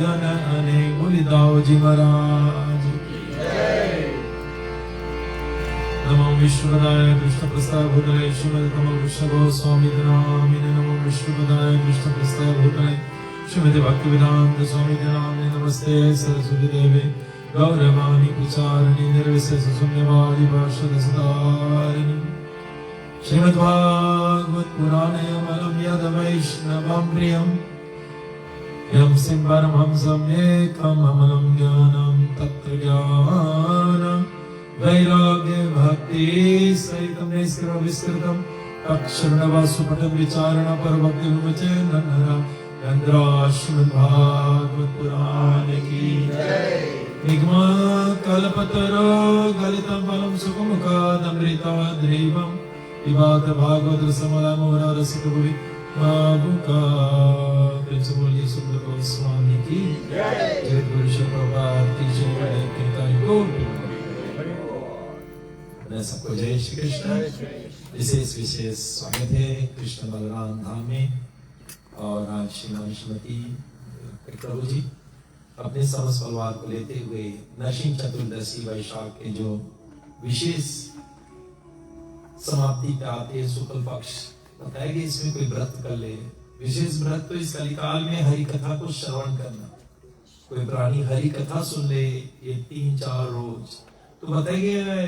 भजन अनेक बोली दाऊ जी महाराज नमो विश्वदाय कृष्ण प्रस्ताव भूतले श्रीमद कमल वृषभो स्वामी नामिने नमो विश्वदाय कृष्ण प्रस्ताव भूतले श्रीमद भक्ति वेदांत स्वामी नामिने नमस्ते सरस्वती देवे गौरवाणी प्रचारिणी निर्विशेष शून्यवादी भाषण सदारिणी श्रीमद्भागवत पुराणे अमलं यद वैष्णवं प्रियं यं सिंहपरमहंसं एकम् अमलं ज्ञानं तत्र ज्ञानं वैराग्य भक्ति सहितं निष्कृतं विस्तृतं अक्षरवासुपटं विचारण परभक्ति विमोचन नन्हरा यंद्रा श्रीमद्भागवत पुराणे की जय निगमा कल्पतरो गलितं फलं सुखमुखादमृताद्रैवं पिबत भागवत समलमोहर रसिक भुवि बाबुका प्रेम से बोलिए सुंदर गोस्वामी की जय जय गुरु श्री प्रभात की जय कीर्तन को मैं सबको जय श्री कृष्ण विशेष स्वागत है कृष्ण बलराम धाम में। और आज श्रीमान श्रीमती प्रभु जी अपने समस्त परिवार को लेते हुए नरसिंह चतुर्दशी वैशाख के जो विशेष समाप्ति पे आते हैं शुक्ल पक्ष बताया कि इसमें कोई व्रत कर ले। विशेष व्रत तो इस कलिकाल में हरि कथा को श्रवण करना, कोई प्राणी हरि कथा सुन ले ये 3-4 रोज तो बताएंगे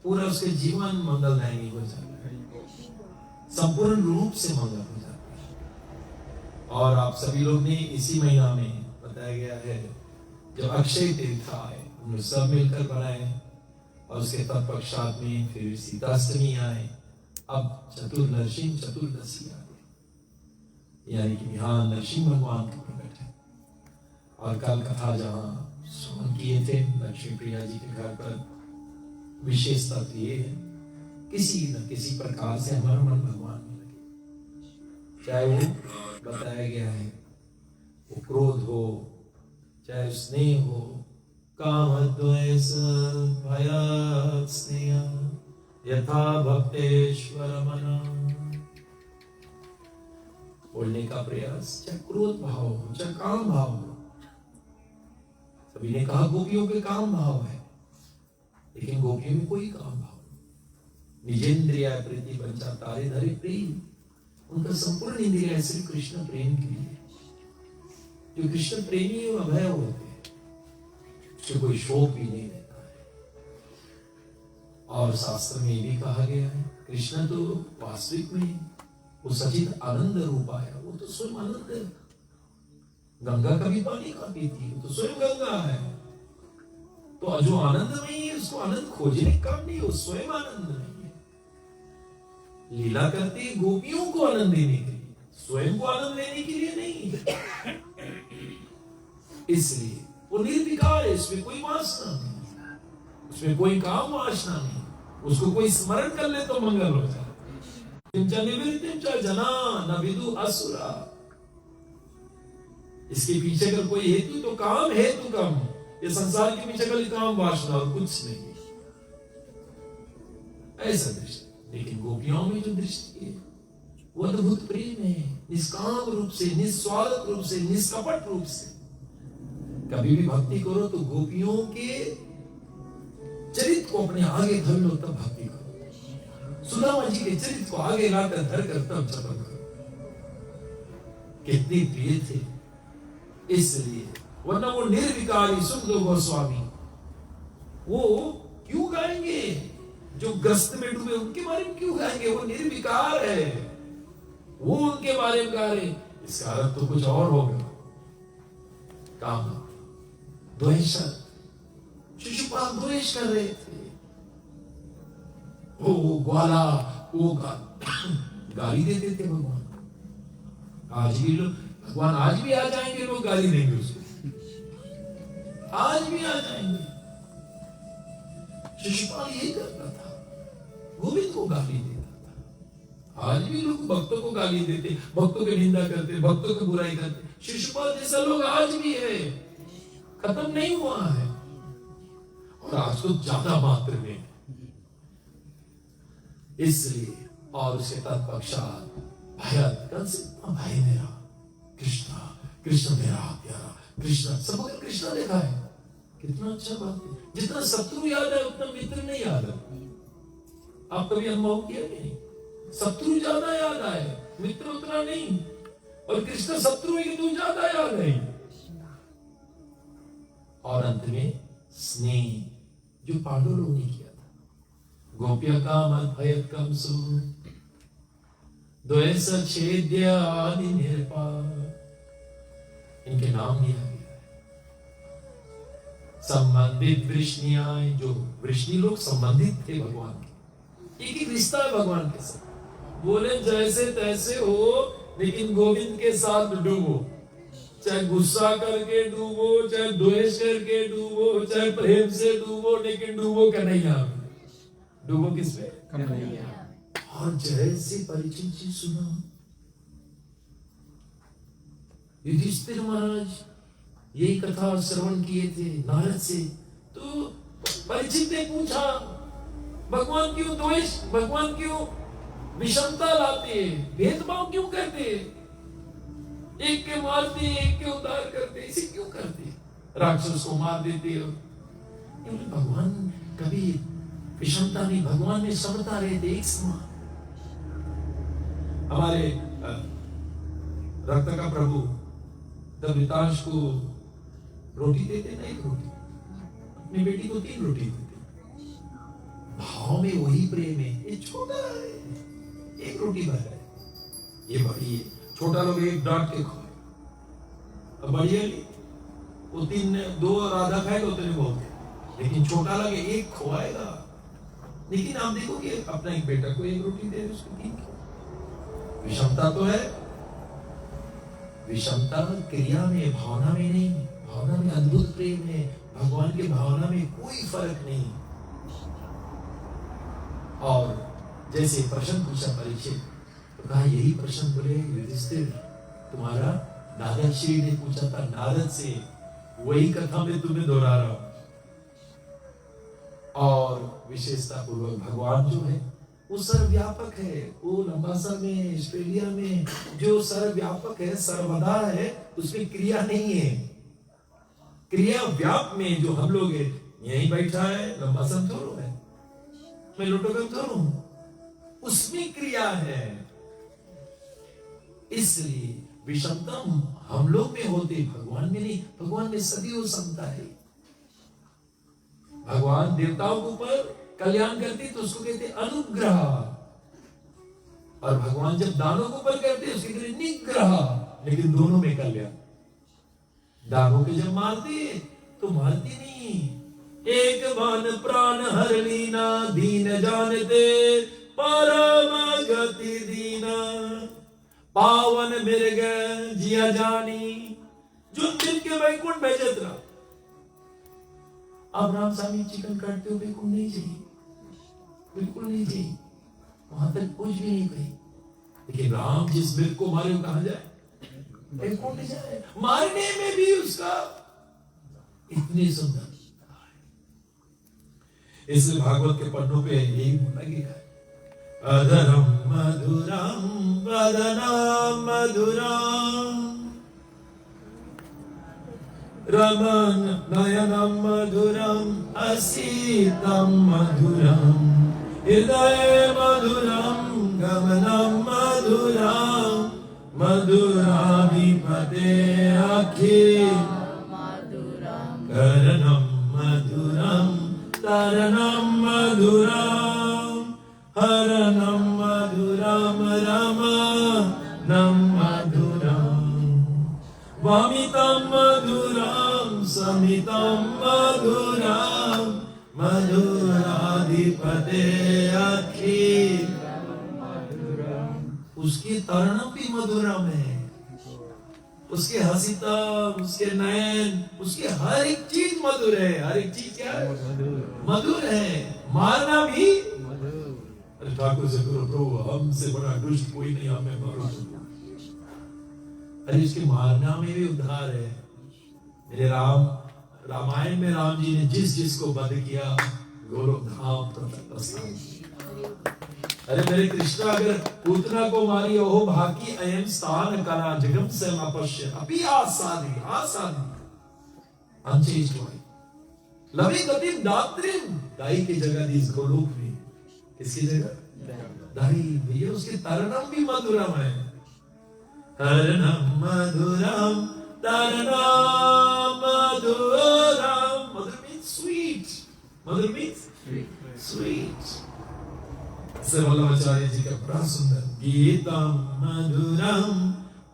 पूरा उसके जीवन मंगलदायी हो जाता है, संपूर्ण रूप से मंगल हो जाता है। और आप सभी लोग ने इसी महीना में बताया गया है जब अक्षय तीर्थ आए हम सब मिलकर बनाए और उसके तत्पश्चात में फिर सीताष्टमी आए, अब नरसिंह चतुर्दशी आ गई, यानी कि यहाँ नरसिंह भगवान का प्रकट है। और कल कथा जहाँ सुमन किए थे लक्ष्मी प्रिया जी के घर पर, विशेष तत्व ये है किसी न किसी प्रकार से हमारा मन भगवान में लगे, चाहे वो बताया गया है वो क्रोध हो चाहे स्नेह हो, काम द्वेष भय स्नेह यथा भक्तेश्वर मना, बोलने का प्रयास चाहे क्रोध भाव हो चाहे काम भाव हो। सभी ने कहा गोपियों के काम भाव है, लेकिन गोपियों में कोई काम भाव निजेंद्रिया प्रीति पंचा तारे धरे प्रेम, उनका संपूर्ण इंद्रिया श्री कृष्ण प्रेम के लिए। जो कृष्ण प्रेमी और अभय होते हैं उसको कोई शोक भी नहीं देता है। और शास्त्र में भी कहा गया है कृष्ण तो वास्तविक में वो सचित आनंद रूप आया, वो तो स्वयं आनंद है। गंगा कभी पानी का पीती वो तो स्वयं गंगा है। तो जो आनंद नहीं है उसको आनंद खोजने का काम नहीं, वो स्वयं आनंद नहीं है। लीला करती गोपियों को आनंद देने के लिए, स्वयं को आनंद लेने के लिए नहीं। इसलिए वो निर्विकार है, इसमें कोई वासना नहीं, उसमें कोई काम वासना नहीं, उसको कोई स्मरण कर ले तो मंगल हो जाए। जना न विदु असुरा, इसके पीछे अगर कोई हेतु तो काम हेतु कम, ये संसार के पीछे खाली काम वासना और कुछ नहीं, ऐसा दृष्टि। लेकिन गोपियों में जो दृष्टि है वो अद्भुत प्रेम है, निष्काम रूप से, निस्वार्थ रूप से, निष्कपट रूप से। कभी भी भक्ति करो तो गोपियों के चरित्र को अपने आगे धर लो तब भक्ति करो। सुदामा जी के चरित्र को आगे लाकर धर कर तब जपन करो। कितने प्रिय थे इसलिए, वरना वो निर्विकारी सुखदेव गोस्वामी वो क्यों गाएंगे? जो ग्रस्त में डूबे उनके बारे में क्यों गाएंगे? वो निर्विकार है, वो उनके बारे में गा रहे। इसका अर्थ तो कुछ और होगा। काम द्वेष, शिशुपाल द्वेष कर रहे थे, वो ग्वाला वो गाली देते थे भगवान। आज भी लोग भगवान आज भी आ जाएंगे, लोग गाली देंगे उसको, आज भी आ जाएंगे। शिशुपाल यही करता था, गोविंद को गाली देता था। आज भी लोग भक्तों को गाली देते, भक्तों की निंदा करते, भक्तों की बुराई करते। शिशुपाल जैसा लोग आज भी है, खत्म नहीं हुआ है। और आज तो ज्यादा मात्रा में, इसलिए। और उसके तत्पश्चात भय मेरा कृष्ण, कृष्ण मेरा प्यारा, कृष्णा, सबको कृष्णा देखा है, कितना अच्छा बात है। जितना शत्रु याद है उतना मित्र नहीं याद है। आप कभी अनुभव किया नहीं? शत्रु ज्यादा याद आए, मित्र उतना नहीं। और कृष्ण शत्रु है कि तू ज्यादा याद है। और अंत में स्नेह जो पांडव लोगों ने किया था, गोप्य काम अभयत कम सु द्वैस छेद्य आदि निरपार, इनके नाम लिया गया है। संबंधित वृष्णियां, जो वृष्णि लोग संबंधित थे भगवान के, एक ही रिश्ता है भगवान के साथ। बोले जैसे तैसे हो, लेकिन गोविंद के साथ डूबो, चाहे गुस्सा करके डूबो, चाहे द्वेष करके डूबो, चाहे प्रेम से डूबो, लेकिन डूबो कन्हैया में। डूबो किसमें? कन्हैया। और जैसे परिचित जी सुना, युधिष्ठिर महाराज यही कथा श्रवण किए थे नारद से, तो परिचित ने पूछा भगवान क्यों द्वेष, भगवान क्यों विषमता लाते, भेदभाव क्यों करते, एक के मारते एक के उद्धार करते, इसे क्यों करते, राक्षस को मार देते हो। भगवान कभी विषमता नहीं, भगवान में समता रहते, एक समान। हमारे रक्त का प्रभु दवितांश को रोटी देते ना, एक रोटी, अपनी बेटी को 3 रोटी देते। भाव में वही प्रेम है। ये छोटा है, 1 रोटी भर है, ये बड़ी है। छोटा लोग 1 डांट के खाए, अब बड़ी है वो 2 और आधा खाएगा उतने बहुत है, लेकिन छोटा लगे 1 खुआएगा। लेकिन आप देखो कि अपना एक बेटा को 1 रोटी दे, उसको 3। विषमता तो है, विषमता क्रिया में, भावना में नहीं। भावना में अद्भुत प्रेम है, भगवान की भावना में कोई फर्क नहीं। और जैसे प्रश्न पूछा परीक्षित, तो कहा यही प्रश्न बोले युधिष्ठिर, तुम्हारा दादाश्री ने पूछा था नारद से, वही कथा में तुम्हें दोहरा रहा हूं। और विशेषता पूर्वक भगवान जो है वो सर्वव्यापक है। वो लंबासा में, ऑस्ट्रेलिया में जो सर्वव्यापक है, सर्वदा है, उसमें क्रिया नहीं है। क्रिया व्याप में जो हम लोग है, यहीं बैठा है, लंबासा थोड़ो है, मैं लोटोगम थोड़ो हूं, उसमें क्रिया है। इसलिए विषमता हम लोग में होती, भगवान में नहीं। भगवान में सदैव समता है। भगवान देवताओं के ऊपर कल्याण करते तो उसको कहते अनुग्रह, और भगवान जब दानों के ऊपर करते उसके कहते निग्रह। लेकिन दोनों में कल्याण। दानों के जब मारते तो मारती नहीं। एक बाण प्राण हर लीना, दीन जानते परम गति दीना, पावन मृग जिया जानी, जो दिन के वैकुंठ भेजत रहा। अब राम स्वामी चिकन काटते हुए वैकुंठ नहीं चाहिए, बिल्कुल नहीं चाहिए, वहां तक कुछ भी नहीं कही। लेकिन राम जिस मृग को मारे वो कहां जाए? वैकुंठ जाए। मारने में भी उसका इतनी सुंदर। इसलिए भागवत के पन्नों पे यही लगेगा, अधरम मधुरम वदनम मधुरम, रमन नयनम मधुरम, असीतम मधुरम, हृदय मधुरम, गमनम मधुरम, मधुराधिपते अखिल करणम मधुरम, तरणम मधुरम, हरणम मधुरम, रमणम मधुरम, वामितम मधुरम, समितम मधुरम, मधुराधिपते अखिल। उसकी तरणम भी मधुरम है, उसके हसीतम, उसके नयन, उसके हर एक चीज मधुर है। हर एक चीज क्या है? मधुर है। मारना भी अरे ठाकुर से करो प्रभु, हमसे बड़ा दुष्ट कोई नहीं, हमें मारो। अरे इसके मारना में भी उद्धार है। मेरे रामायण में राम जी ने जिस जिसको वध किया, गोलोक धाम प्रस्थान। अरे मेरे कृष्णा अगर पूतना को मारी, ओह भाकी अयम स्थान कला जगम से अपश्य अपि आसादी आसादी। Unchanged wife. लविंग गतिम दात्रिम, दाई की जगह दी इस गोलोक में, किसकी जगह? दाई। भैया उसके तरनम भी मधुरम है। हरणम मधुरम तरणम मधुरम। मधुर मीन्स स्वीट, मधुर मीन्स स्वीट। से वल्लभाचार्य जी का बड़ा सुंदर गीतम मधुरम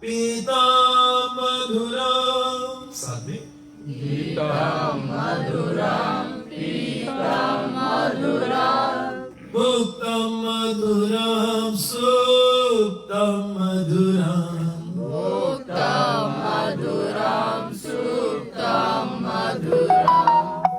पीतम मधुरम। साथ में गीतम मधुरम पीतम मधुरम भुक्तम मधुरम सुप्तम मधुरम भुक्तम मधुरम सुप्तम मधुरम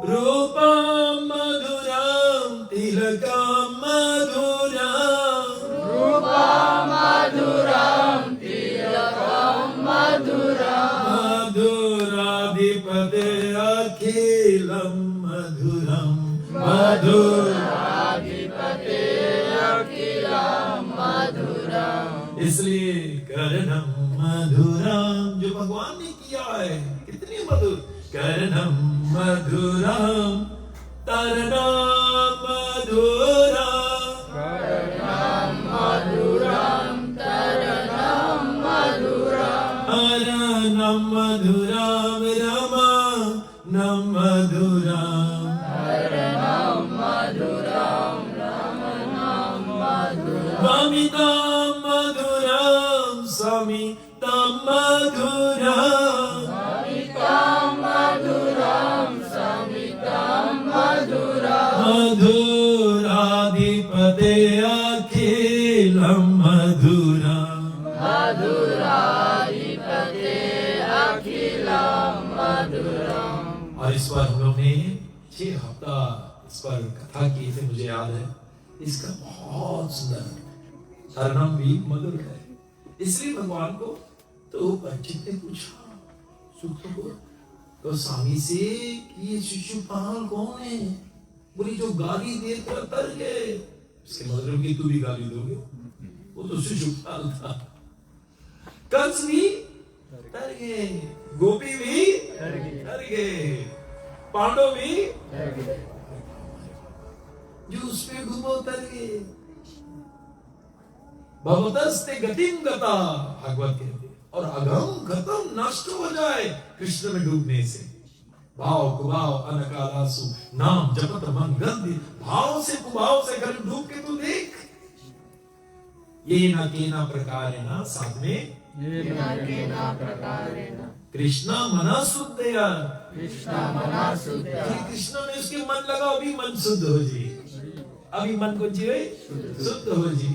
रूपम मधुरम तिलकम मधुरम रूपम मधुरम तिलकम मधुरम मधुराधिपते अखिलम मधुरम मधुर। इसलिए कर्णम मधुरम जो भगवान ने किया है कितनी मधुर। कर्णम मधुरम तरणम मधुरम कर्णम मधुरम तरणम मधुरम हरणम मधुरम रमणम मधुरम हरणम मधुरम रमणम मधुरम वमितम मधुरम समितम मधुरम समितम मधुरम समितम मधुरम मधुराधिपते अखिलम मधुरम मधुराधिपते अखिलम मधुरम। और इस पर हम लोग ने 6 हफ्ता इस पर कथा की थी, मुझे याद है। इसका बहुत सुंदर हरनाम भी मधुर है। इसलिए भगवान को तो पंडित ने पूछा सुख को तो स्वामी से कि ये शिशुपाल कौन है? बोली जो गाली देकर तर गए। इसके मतलब कि तू भी गाली दोगे, वो तो शिशुपाल था। कंस भी तर गए, गोपी भी तर गए, पांडव भी जो उस पे डूबो तर गए। भवतस्ते गतिम गता भागवत कहते, और अगम खत्म नष्ट हो जाए कृष्ण में डूबने से। भाव कुभाव अनकालासु नाम जपत मन गंधि। भाव से कुभाव से कर डूब के तू देख। ये ना केना प्रकारेण साथ में ये न केना प्रकारेण कृष्णा मना शुद्धया। कृष्ण मना शुद्धया। कृष्ण में उसके मन लगाओ, अभी मन शुद्ध हो जी, अभी मन को जी शुद्ध हो जी।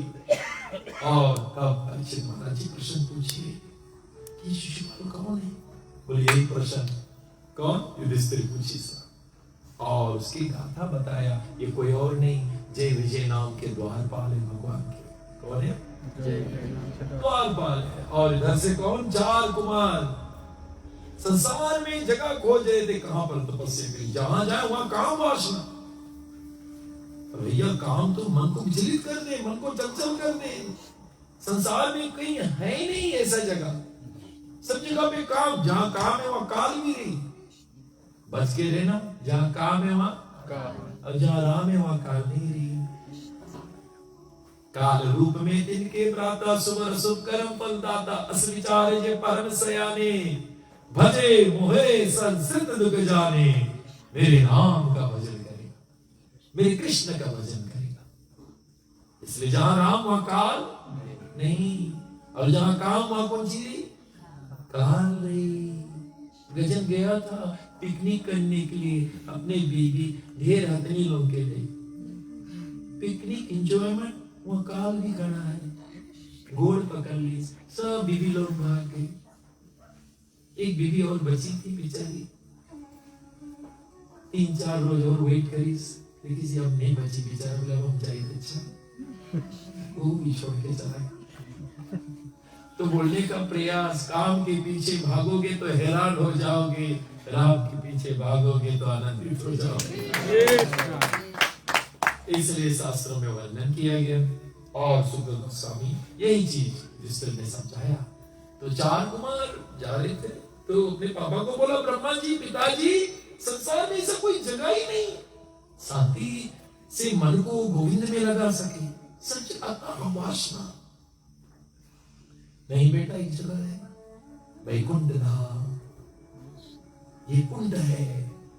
और तब परीक्षित महाराज जी प्रश्न पूछिए कि शिशुपाल कौन है? बोले यही प्रश्न कौन? युधिष्ठिर पूछी सा। और उसकी गाथा बताया, ये कोई और नहीं जय विजय नाम के द्वारपाल है भगवान के। कौन है? द्वारपाल है। और इधर से कौन? 4 कुमार संसार में जगह खोज रहे थे, कहां पर तपस्या करी, जहां जाए वहां काम वासना। भैया काम तो मन को विचलित कर दे, मन को चंचल कर दे। संसार में कहीं है ही नहीं ऐसा जगह। सब जगह पे काम, जहां काम है वहां काल भी नहीं। बच के रहना, जहां काम है वहां काल, और जहां राम है वहां काल नहीं रही। काल रूप में दिन के प्रातः सुबर शुभ कर्म फल दाता। अस विचारे जे परम सयाने भजे मोहे संसृत दुख जाने। मेरे नाम का भजन करेगा, मेरे कृष्ण का भजन करेगा। इसलिए जहां राम वहां काल नहीं, और जहां काम वहां कौन सी रही? काल रही। गजन गया था पिकनिक करने के लिए अपने बीवी ढेर हथनी लोग के लिए। पिकनिक एंजॉयमेंट, वहां काल भी खड़ा है। घोड़ पकड़ ली, सब बीवी लोग भाग गए। एक बीवी और बची थी बेचारी, 3-4 रोज और वेट करी, लेकिन से अब नहीं बची बेचारा। बोला हम चाहिए अच्छा, वो भी छोड़ के चला। तो बोलने का प्रयास, काम के पीछे भागोगे तो हैरान हो जाओगे, राम के पीछे भागोगे तो आनंदित हो जाओगे। इसलिए शास्त्रों में वर्णन किया गया। और सुखदेव गोस्वामी यही चीज जिस तरह ने समझाया। तो 4 कुमार जा रहे थे तो अपने पापा को बोला, ब्रह्मा जी, पिताजी, संसार में ऐसा कोई जगह ही नहीं शांति से मन को गोविंद में लगा सके, सच अतः वासना। नहीं बेटा, एक जगह है वैकुंठ धाम, ये कुंड है,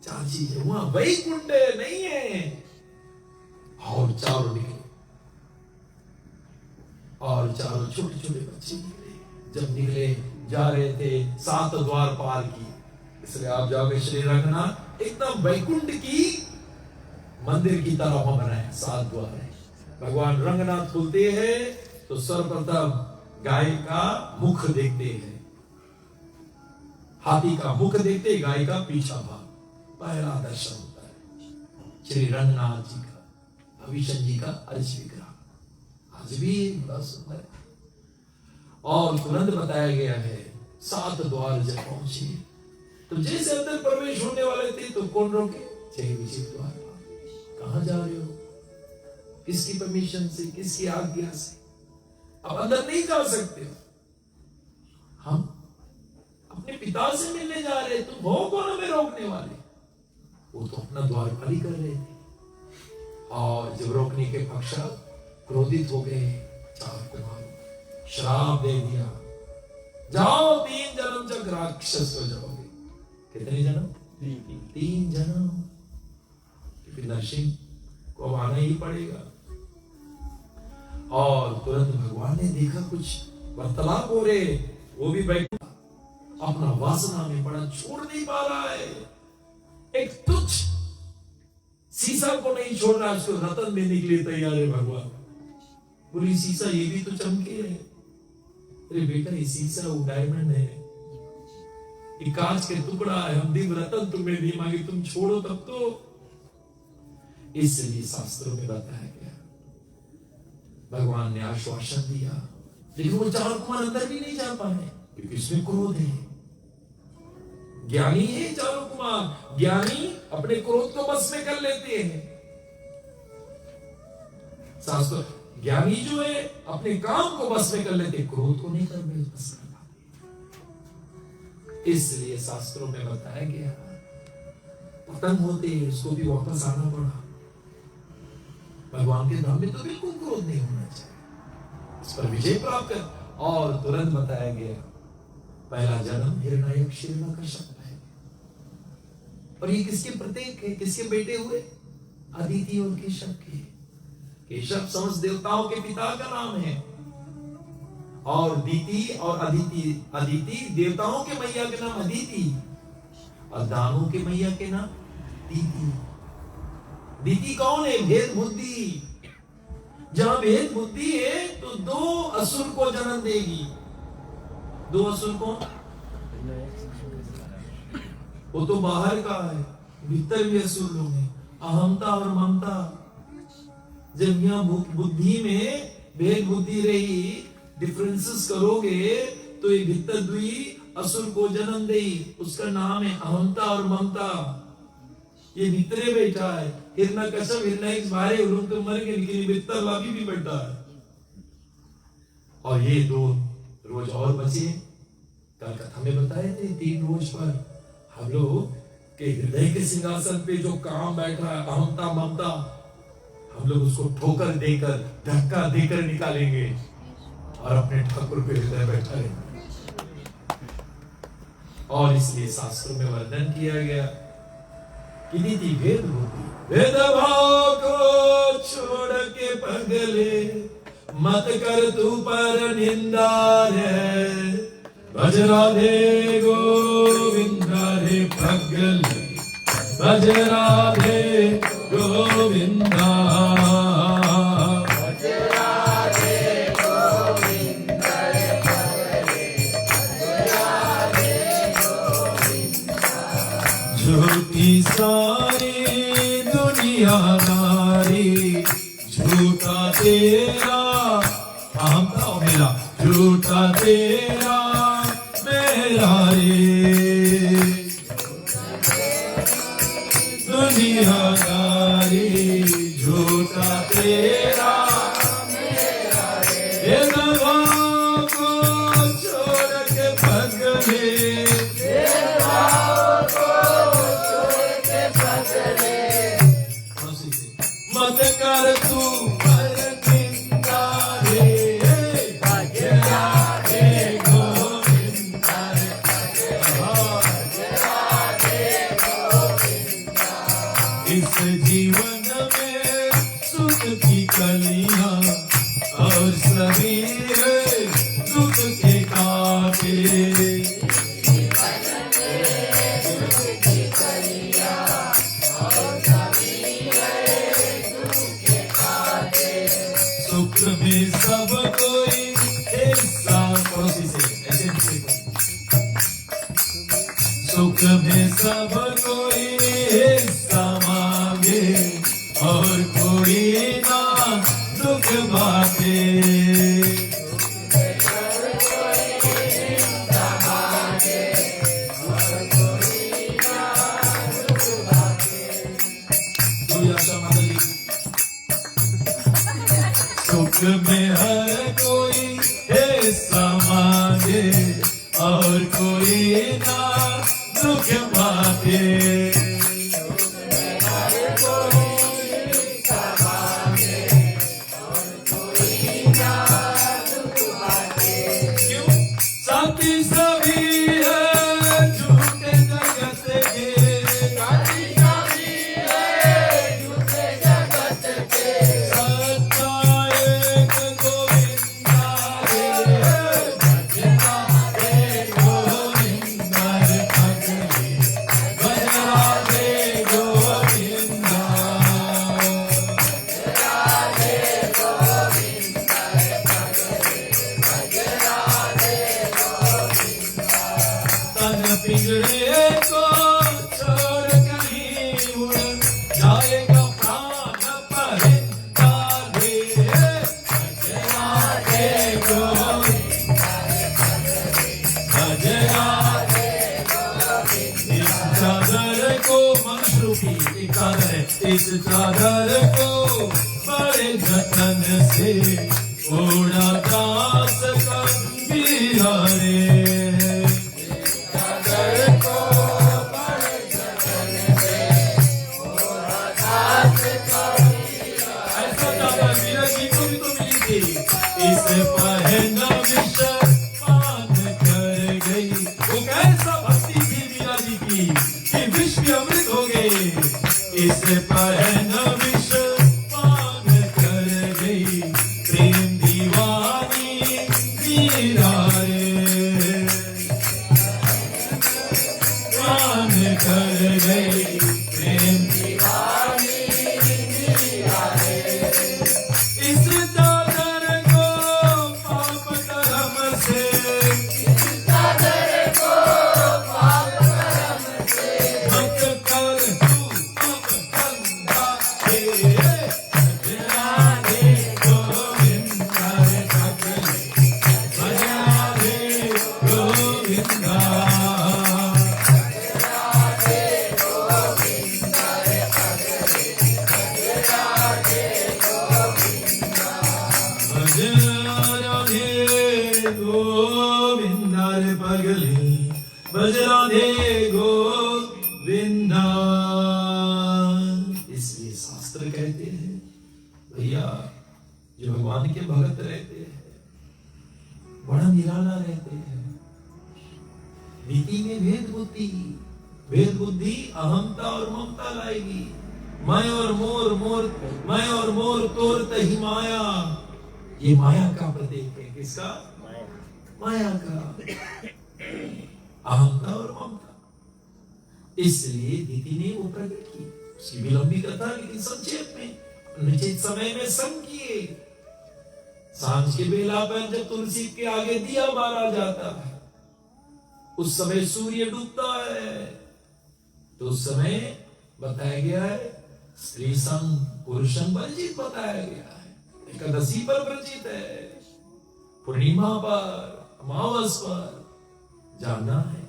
चार चीज है वहां, वैकुंठ नहीं है। और चारों निकले, और चारों छोटे छोटे बच्चे निकले। जब निकले, जा रहे थे, 7 द्वार पार की। इसलिए आप जाओगे श्री रंगनाथ, एकदम वैकुंठ की मंदिर की तरह बनाया, 7 द्वार है। भगवान रंगनाथ खुलते हैं तो सर्वप्रथम गाय का मुख देखते हैं, हाथी का मुख देखते, गाय का पीछा भाग, पहला दर्शन होता है श्री रंगनाथ जी का, भविष्य जी का अर्च विग्रह। आज भी बड़ा सुंदर है। और तुरंत बताया गया है 7 द्वार जब पहुंचे तो जैसे अंदर प्रवेश होने वाले थे तो कौन रोके? जय विजय द्वार। कहां जा रहे हो? किसकी परमिशन से, किसकी आज्ञा से? अब अंदर नहीं जा सकते हो। हम अपने पिता से मिलने जा रहे, तुम हो कौन हमें रोकने वाले? वो तो अपना द्वार खाली कर रहे थे। और जब रोकने के पश्चात क्रोधित हो गए 4 कुमार, श्राप दे दिया, जाओ 3 जन्म तक राक्षस हो जाओगे। कितने जन्म? 3 जन्म। फिर नरसिंह को आना ही पड़ेगा। और तुरंत भगवान ने देखा कुछ वार्तालाप हो रहे, वो भी बैठ अपना वासना में पड़ा, छोड़ नहीं पा रहा है। एक तुच्छ सीसा को नहीं छोड़ रहा, उसको रतन देने के लिए तैयार है भगवान। बोली सीसा ये भी तो चमके है। अरे बेटा, ये सीसा वो डायमंड है, ये कांच के टुकड़ा है, हम दिव्य रतन तुम्हें दिए, मांगे तुम छोड़ो तब तो। इसलिए शास्त्रों में बताया गया, भगवान ने आश्वासन दिया, लेकिन वो 4 कुमार अंदर भी नहीं जा पाए क्योंकि इसमें क्रोध है। ज्ञानी है 4 कुमार, ज्ञानी अपने क्रोध को बस में कर लेते हैं। शास्त्र ज्ञानी जो है अपने काम को बस में कर लेते, क्रोध को नहीं कर बस कर पाते। इसलिए शास्त्रों में बताया गया, पतंग होते हैं उसको भी वापस आना पड़ा। भगवान के धाम में तो बिल्कुल क्रोध नहीं होना चाहिए, इस पर विजय प्राप्त कर। और तुरंत बताया गया, पहला जन्म हिरण्यकशिपु का शब्द है। और ये किसके प्रतीक है, किसके बेटे हुए? अदिति और केशव के। केशव समस्त देवताओं के पिता का नाम है, और दीति और अदिति, अदिति देवताओं के मैया के नाम अदिति, और दानों के मैया के नाम दीति। दीति कौन है? भेद बुद्धि। जहां भेद बुद्धि है तो 2 असुर को जन्म देगी। 2 असुर कौन? वो तो बाहर का है, भीतर भी असुर लोग हैं, अहमता और ममता। जब यहाँ बुद्धि में भेद बुद्धि रही, डिफरेंसेस करोगे तो ये भीतर दुई असुर को जन्म देगी, उसका नाम है अहमता और ममता। ये भीतरे बैठा है, हिरण्यकश्यप हिरण्यक बाहर लोग तो मर गए, लेकिन भीतर अभी भी बैठा है। और ये 2 रोज और बचे। कल कथा में बताए थे 3 रोज पर हम लोग के हृदय के सिंहासन पे जो काम बैठा है अहमता ममता, हम लोग उसको ठोकर देकर, धक्का देकर निकालेंगे और अपने ठाकुर पे हृदय बैठा रहेंगे। और इसलिए शास्त्रों में वर्णन किया गया कि नीति भेद बुद्धि, भेदभाव को छोड़ के पगले, मत कर तू पर निंदा रे, भज राधे गोविंदा रे पगले, भज राधे गोविंदा, भज राधे गोविंदा रे पगले, भज राधे गोविंदा। झूठी सारी दुनियादारी, झूठा तेरा हमका और मेरा, झूठा तेरा मेरा रे, दुनियादारी झूठा तेरा मेरा रे, ये दवा को छोड़ के पगले, सुख में सब कोई हिस्सा मांगे और कोई ना दुख बांटे। सुख में हर कोई हिस्सा मांगे और कोई ना दुख बांटे। क्यों? साथी सभी है झूठे जगत के, पिंजरे को छोड़ कहीं उड़ जाएगा प्राण परिंदारे। भजरा दे गोविंद, भजरा दे गोविंद। इस चादर को मनुष्य की चादर है, इस चादर को बड़े जतन से ओढ़ा जा सका रे। इस पहना विषय पान कर गई। वो कैसा भक्ति थी मीरा जी की कि विष भी अमृत हो गए। इस पहना विषय पान कर गई, प्रेम दीवानी मीरा रे। पान कर गई, प्रेम दीवानी मीरा रे। इस गोविंदारे पगले भज राधे गोविंदा। इसलिए शास्त्र कहते हैं भैया जो भगवान के भगत रहते हैं बड़ा निराला रहते हैं। नीति में भेद बुद्धि अहंता और ममता लाएगी। मैं और मोर तोर तही माया। ये माया का प्रतीक है। किसका? माया का, अहंता और ममता। इसलिए दीदी ने वो प्रकट की। उसकी भी लंबी कथा, लेकिन संक्षेप में निश्चित समय में संग किए। सांझ के बेला पर जब तुलसी के आगे दिया बारा जाता है, उस समय सूर्य डूबता है, तो उस समय बताया गया है स्त्री संग पुरुष संग वर्जित बताया गया है। एकादशी पर वर्जित है, पूर्णिमा पर, अमावस पर जाना है।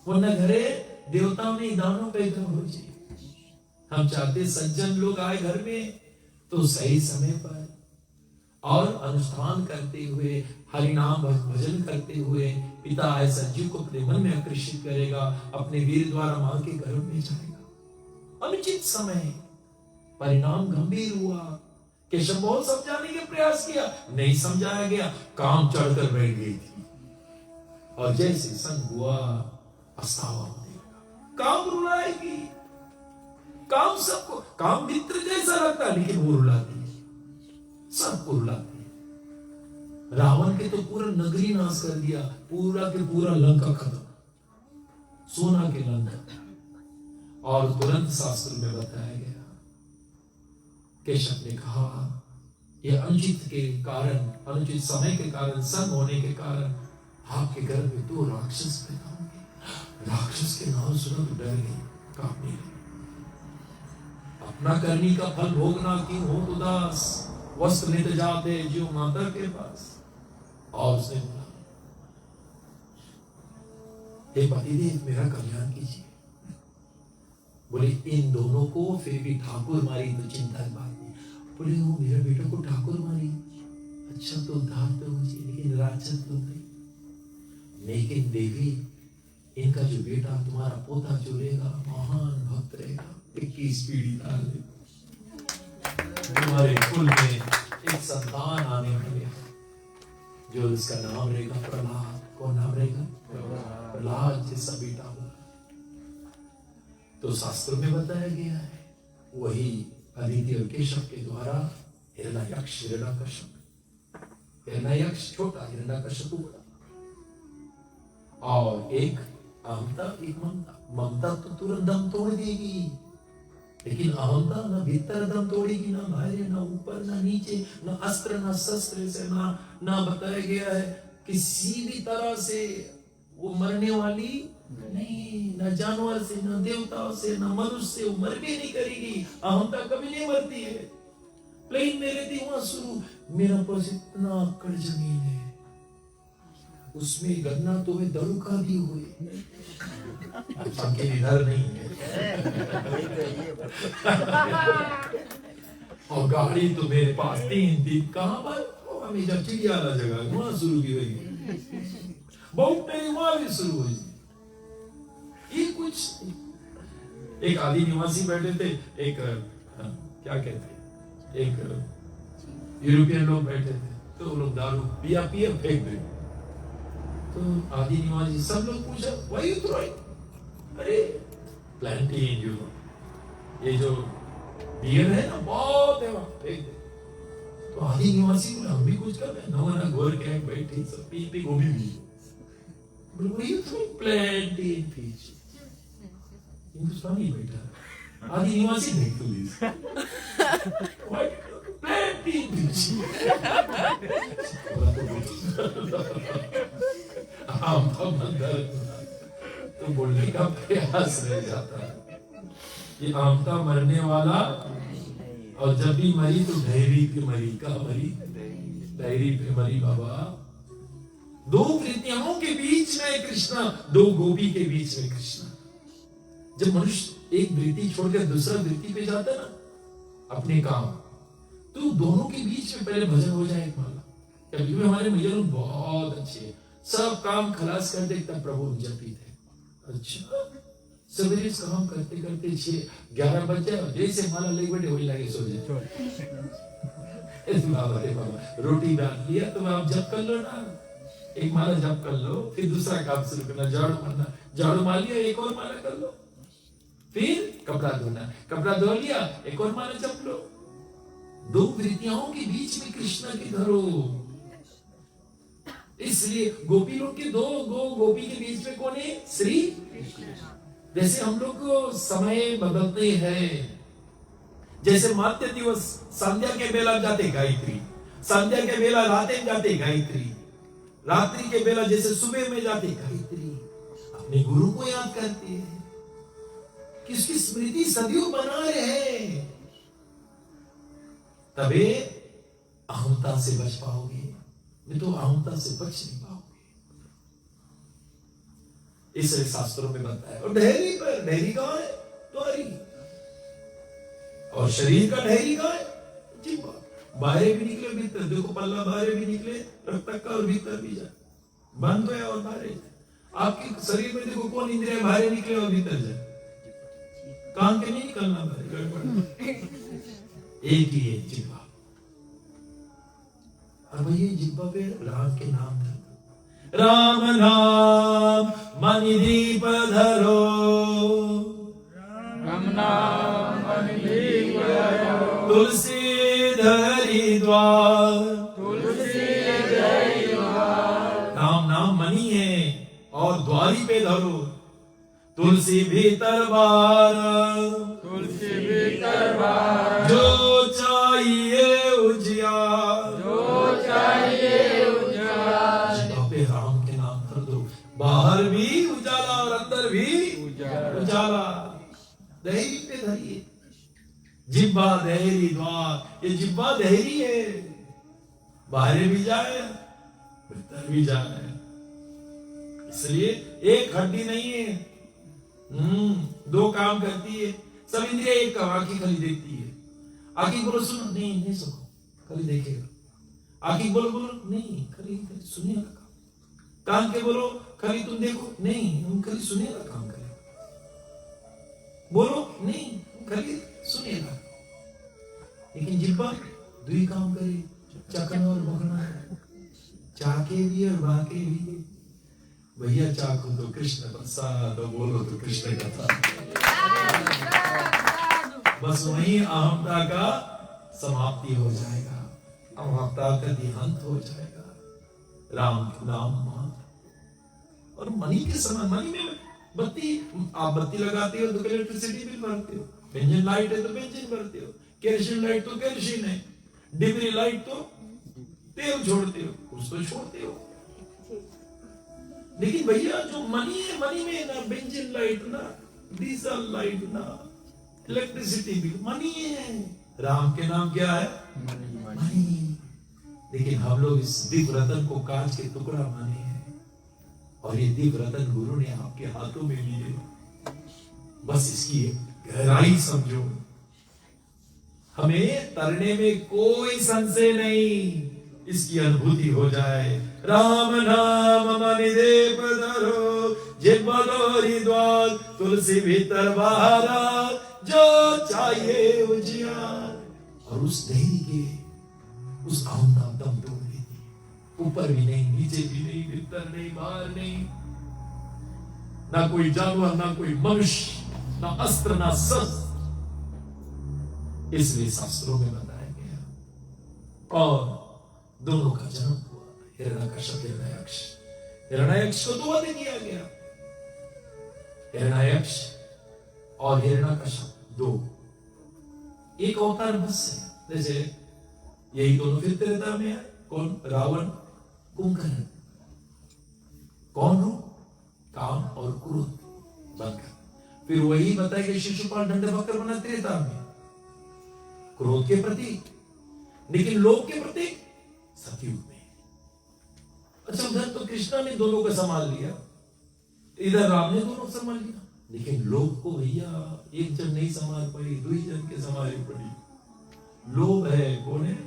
वरना घरे देवताओं ने दानों पे हो जी। हम चाहते सज्जन लोग आए घर में तो सही समय पर और अनुष्ठान करते हुए, हरिनाम भजन करते हुए पिता ऐसा जीव को अपने मन में आकर्षित करेगा, अपने वीर द्वारा मां के गर्भ में जाएगा। अनुचित समय परिणाम गंभीर हुआ। केशव बहुत समझाने के प्रयास किया, नहीं समझाया गया, काम चढ़कर बैठ गई थी। और जैसे संग हुआ पछतावा होने लगा। काम रुलाएगी, काम सबको, काम मित्र जैसा लगता है लेकिन वो रुलाती है, सबको रुलाती है। रावण के तो पूरा नगरी नाश कर दिया, पूरा के पूरा लंका खत्म, सोना के लंका। और तुरंत शास्त्र में बताया गया, केशव ने कहा यह अनुचित के कारण, अनुचित समय के कारण, संग होने के कारण आपके गर्भ में 2 राक्षस पैदा होंगे। राक्षस उसके नाम सुना तो डर गई, कांपने लगी। अपना करनी का फल भोगना क्यों हो उदास, वस्त्र नित जाते जो माता के पास। और उसने बोला, हे पतिदेव मेरा कल्याण कीजिए। बोले इन दोनों को फिर भी ठाकुर मारी तो चिंता की बात नहीं। बोले वो मेरे बेटे को ठाकुर मारी, अच्छा तो उद्धार तो मुझे, लेकिन राक्षस तो नहीं। लेकिन देवी इनका जो बेटा तुम्हारा पोता जो रहेगा महान भक्त रहेगा, 21 पीढ़ी डाल तुम्हारे कुल में एक संतान आने वाले जो उसका नाम रहेगा प्रहलाद। कौन नाम रहेगा? प्रहलाद जैसा बेटा होगा। तो शास्त्रों में बताया गया है वही आदित्य और केशव के द्वारा हिरण्यक्ष हिरण्यकश्यप, हिरण्यक्ष छोटा हिरण्यकश्यप बड़ा, और एक अहमता एक ममता। ममता तो तुरंत दम तोड़ देगी, लेकिन अहमता ना भीतर दम तोड़ेगी, ना बाहर, ना ऊपर, ना नीचे, ना अस्त्र, ना शस्त्र से, ना बताया गया है किसी भी तरह से वो मरने वाली नहीं, ना जानवर से, ना देवताओं से, ना मनुष्य से वो मर भी नहीं करेगी। अहमता कभी नहीं मरती है। लेकिन मेरे थी वहां शुरू, मेरा पास इतना अक्कड़ जमीन है, उसमें गन्ना तो मैं दड़ुका भी हुए, अच्छा के इधर नहीं है। और गाड़ी तो मेरे पास 3 दिन, कहां पर? हमेशा चिड़िया वाला जगह वहां शुरू भी हुई, बहुत मेरी वहां भी शुरू हुई। ये कुछ एक आदि निवासी बैठे थे, एक क्या कहते, एक यूरोपियन लोग बैठे थे, तो वो लोग दारू पिया फेंक दे। तो आदि निवासी सब लोग पूछा व्हाई यू थ्रोइंग? अरे प्लांटेन यू नो, ये जो बियर है ना बहुत है वहां, फेंक दे। तो आदि निवासी बोले हम भी कुछ कर रहे हैं, ना घोर के बैठे सब पी गोभी भी। बोले why you throwing plantain fish? Hindustani बैठा आदि निवासी नहीं पुलिस प्लांटेन फिश। तो बोलने का प्रयास रह जाता है कि आमता मरने वाला, और जब भी मरी तो धैर्य पे मरी। का मरी? धैर्य पे मरी बाबा। 2 प्रीतियों के बीच में कृष्णा, 2 गोपी के बीच में कृष्णा। जब मनुष्य एक वृत्ति छोड़कर दूसरा वृत्ति पे जाता है ना अपने काम, तो दोनों के बीच में पहले भजन हो जाए माला। कभी भी हमारे भैया लोग बहुत अच्छे, सब काम खलास कर दे तब प्रभु जपी थे। अच्छा सवेरे काम करते करते 6-11 बज जाए, जैसे माला ले बैठे वही लगे सो जाए। बाबा रोटी डाल लिया तो आप जप कर लो ना, एक माला जप कर लो, फिर दूसरा काम शुरू करना, झाड़ू मारना, झाड़ू मार लिया एक और माला कर लो, फिर कपड़ा धोना, कपड़ा धो लिया एक और माला जप लो। 2 वृत्तियों के बीच में कृष्ण की धरो। इसलिए गोपी लोग के 2 गोपी के बीच में कौन है? श्री। जैसे हम लोग को समय बदलते हैं, जैसे मात्य दिवस संध्या के बेला जाते गायत्री, संध्या के बेला राते जाते गायत्री, रात्रि के बेला जैसे सुबह में जाते गायत्री, अपने गुरु को याद करते हैं, किसकी स्मृति सदियों बना रहे, तबे अहंता से बच पाओगे, नहीं तो अहंता से बच नहीं पाओगे। इसलिए शास्त्रों में बताया। और ढेरी पर, ढेरी कहां है? द्वारी। और शरीर का ढेरी कहां है? जिह्वा। बाहर भी निकले भीतर, देखो पल्ला बाहर भी निकले, रक्त का और भीतर भी जाए, बंद हो और बाहर जाए। आपके शरीर में देखो कौन इंद्रिय बाहर निकले और भीतर जाए, कान के नहीं निकलना बाहर, एक ही है जिह्वा। और वही जिह्वा पे राम के नाम था। राम नाम मणिदीप धरो, राम नाम मणिदीप धरो, तुलसी धरी द्वार, तुलसी धरी द्वार। राम नाम मणि है और द्वारी पे धरो, तुलसी भीतर बार, तुलसी भीतर बार। जो चाहिए उजियार, जो चाहिए उजियार। राम के नाम कर दो, बाहर भी उजाला और अंदर भी उजाला। धैर्य पे धरिए। जिब्बा धैर्य द्वार, ये जिब्बा धैर्य है, बाहर भी जाए भीतर भी जाए। इसलिए एक हड्डी नहीं है, दो काम करती है। सब इंद्रिया एक काम, आंखें खाली देखती है। आंखें बोलो सुनो, नहीं सुनो, खाली देखेगा। आंखें बोलो नहीं, खाली सुनिएगा काम। कान के बोलो खाली तुम देखो, नहीं हम खाली सुनिएगा काम करेगा। बोलो नहीं, खाली सुनिएगा। लेकिन जिब्बा दुई काम करे, चखना और भगना, चाके भी और बाके भी। भैया चाकू तो कृष्ण प्रसाद, बोलो तो कृष्ण कथा। बस वही अहमता का समाप्ति हो जाएगा, अहमता का देहांत हो जाएगा। राम के नाम मात्र। और मनी के समय, मनी में बत्ती, आप बत्ती लगाते हो तो इलेक्ट्रिसिटी बिल भरते हो, बेंजीन लाइट है तो बेंजीन भरते हो, केरोसिन लाइट तो केरोसिन है, डिबरी लाइट तो तेल छोड़ते हो, कुछ तो छोड़ते हो। लेकिन भैया जो मनी है, मनी में ना बेंजीन लाइट, ना डीजल लाइट, ना इलेक्ट्रिसिटी बिल, मनी है। राम के नाम क्या है? मनी। लेकिन हम लोग इस दिव्य रतन को कांच के टुकड़ा माने हैं, और ये दिव्य रतन गुरु ने आपके हाथों में लिए। बस इसकी गहराई समझो। हमें तरने में कोई संशय नहीं, इसकी अनुभूति हो जाए। राम नाम मनि देव धरो, जिब्बा दोहरी द्वार, तुलसी भीतर बाहरा, जो चाहिए उजियार। और उस धैर्य के, उस अहंता दम तोड़ देती, ऊपर भी नहीं, नीचे भी नहीं, भीतर नहीं, बाहर नहीं, ना कोई जानवर, ना कोई मनुष्य, ना अस्त्र, ना शस्त्र। इसलिए शास्त्रों में बताया गया। और दोनों का जन्म हुआ, हिरण्यकश्यप, हिरण्यक्ष। हिरण्यक्ष को 2 वध किया गया, हिरण्यक्ष और हिरण्यकश्यप 2। एक अवतार बस है। जैसे यही दोनों फिर त्रेता में आए। कौन? रावण, कुंभकर्ण। कौन हो? काम और क्रोध बनकर। फिर वही बताया कि शिशुपाल दंडवक्र बना त्रेता में, क्रोध के प्रतीक, लेकिन लोभ के प्रतीक सतयुग में। अच्छा, उधर तो कृष्णा ने दोनों को संभाल लिया, इधर राम ने दोनों संभाल लिया। लेकिन लोभ को भैया एक जन नहीं संभाल पाई, 2 जन के संभालनी पड़ी। लोभ है, कौन है?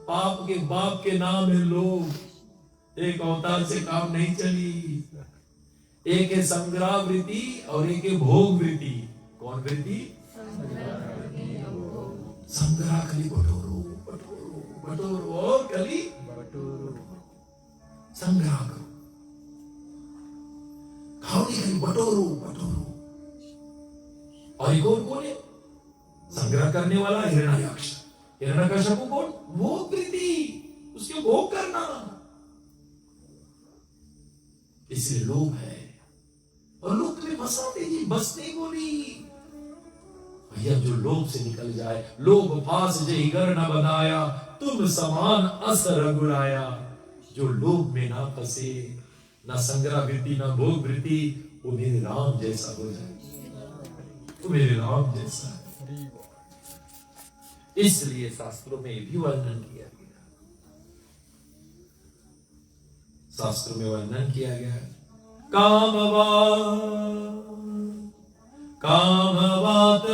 पाप के बाप के नाम है लोभ। एक अवतार से काम नहीं चली। एक है संग्रह वृत्ति और एक है भोग वृत्ति। कौन वृत्ति? संग्रह खाली बटोरो बटोरो बटोरो, और खाली संग्रह करो, खाओ नहीं, खाली बटोरो बटोरो। और एक और कौन है? संग्रह करने वाला हिरण्यक्ष। हिरण्यकश्यप को कौन? भोग वृत्ति, उसके भोग करना। इसलिए लोभ है, और लोभ तुम्हें फंसाते जी, बस नहीं बोली भैया। जो लोभ से निकल जाए, लोभ फास जही गर न बनाया, तुम समान अस रघुराया। जो लोभ में ना फंसे, ना संग्रह वृत्ति, ना भोग वृत्ति, वो मेरे राम जैसा हो जाए, वो मेरे राम जैसा है। इसलिए शास्त्रों में भी वर्णन किया गया, शास्त्रों में वर्णन किया गया है। कामवात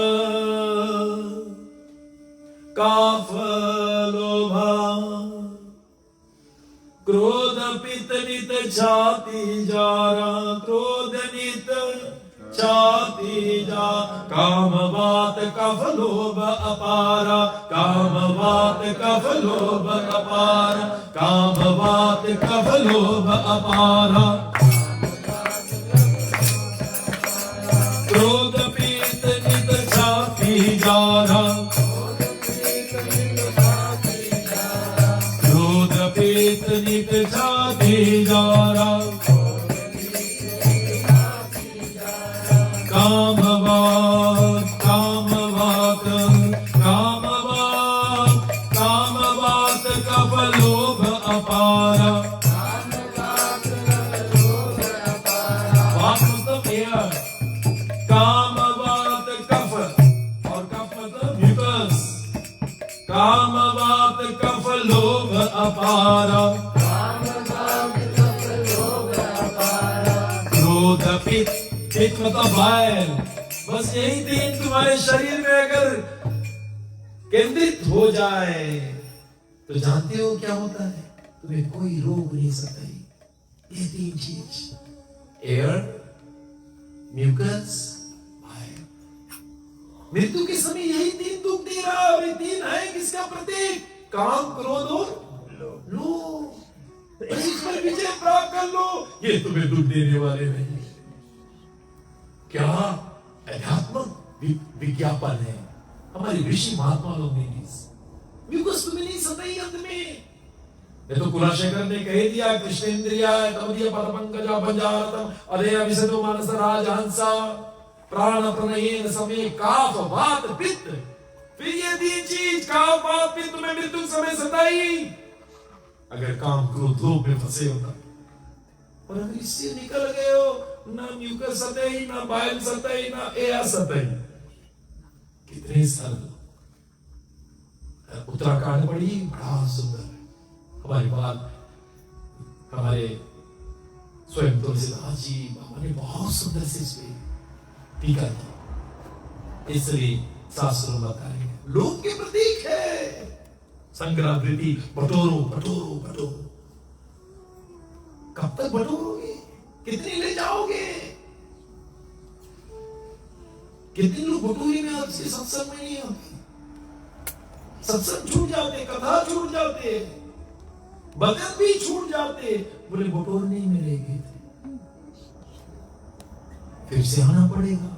काफलोभा, क्रोध पित नित छाती जारा, क्रोध नित छाती जा। कामवात कफलोभ अपारा, कामवात कफलोभ अपारा, कामवात कफलोभ अपारा। क्रोध पीत नित छाती जारा, क्रोध पीत नित छाती जारा। कामवात कामवात कामवात कामवात कफलोभ अपारा, वात मतलब एयर, काम वात कफ, और कफ मतलब म्यूकस। काम वात कफ लोभ अपारा, क्रोध पित्त, पित्त मतलब बाइल। बस यही तीन तुम्हारे शरीर में अगर केंद्रित हो जाए तो जानते हो क्या होता है? तुम्हें कोई रोग नहीं सताई। ये तीन चीज, एयर, म्यूकस, बाइल। मृत्यु के समय यही तीन दुख दे रहा, और ये तीन है किसका प्रतीक? काम, क्रोध और लोभ। इस पर विजय प्राप्त कर लो, ये तुम्हें दुख देने वाले नहीं। क्या अध्यात्मक विज्ञापन है हमारे ऋषि महात्मा लोग ने। म्यूकस तुम्हें नहीं सताई अंत में। ये तो कुलशेखर ने कह दिया, कृष्णेन्द्रिया तमदीय पदपंकजा पंजारतम अधेय विशदो मानस राजहंसा प्राण प्रणयेन समय काफ वात पित्त। फिर ये तीन चीज, काफ वात पित्त, तुम्हें मृत्यु के समय सताई। अगर काम क्रोध लोभ में फंसे होता, और अगर इससे निकल गए हो, ना म्यूकस सताई, ना बाइल सताई, ना एयर सताई, कितने सरल। उत्तराखंड बड़ी बड़ा सुंदर है। हमारी बात हमारे स्वयं तुलसीदास जी बाबा ने बहुत सुंदर से इसमें टीका की। इसलिए शास्त्रों में बताया गया लोभ के प्रतीक है। संग्रह वृद्धि, बटोरो बटोरो बटोरो। कब तक बटोरोगे? कितनी ले जाओगे? कितने लोग बटोरी में आपसे सत्संग में नहीं आते, सत्संग छूट जाते, कथा छूट जाते, भजन भी छूट जाते, बोले बटोर नहीं मिलेगी, फिर से आना पड़ेगा।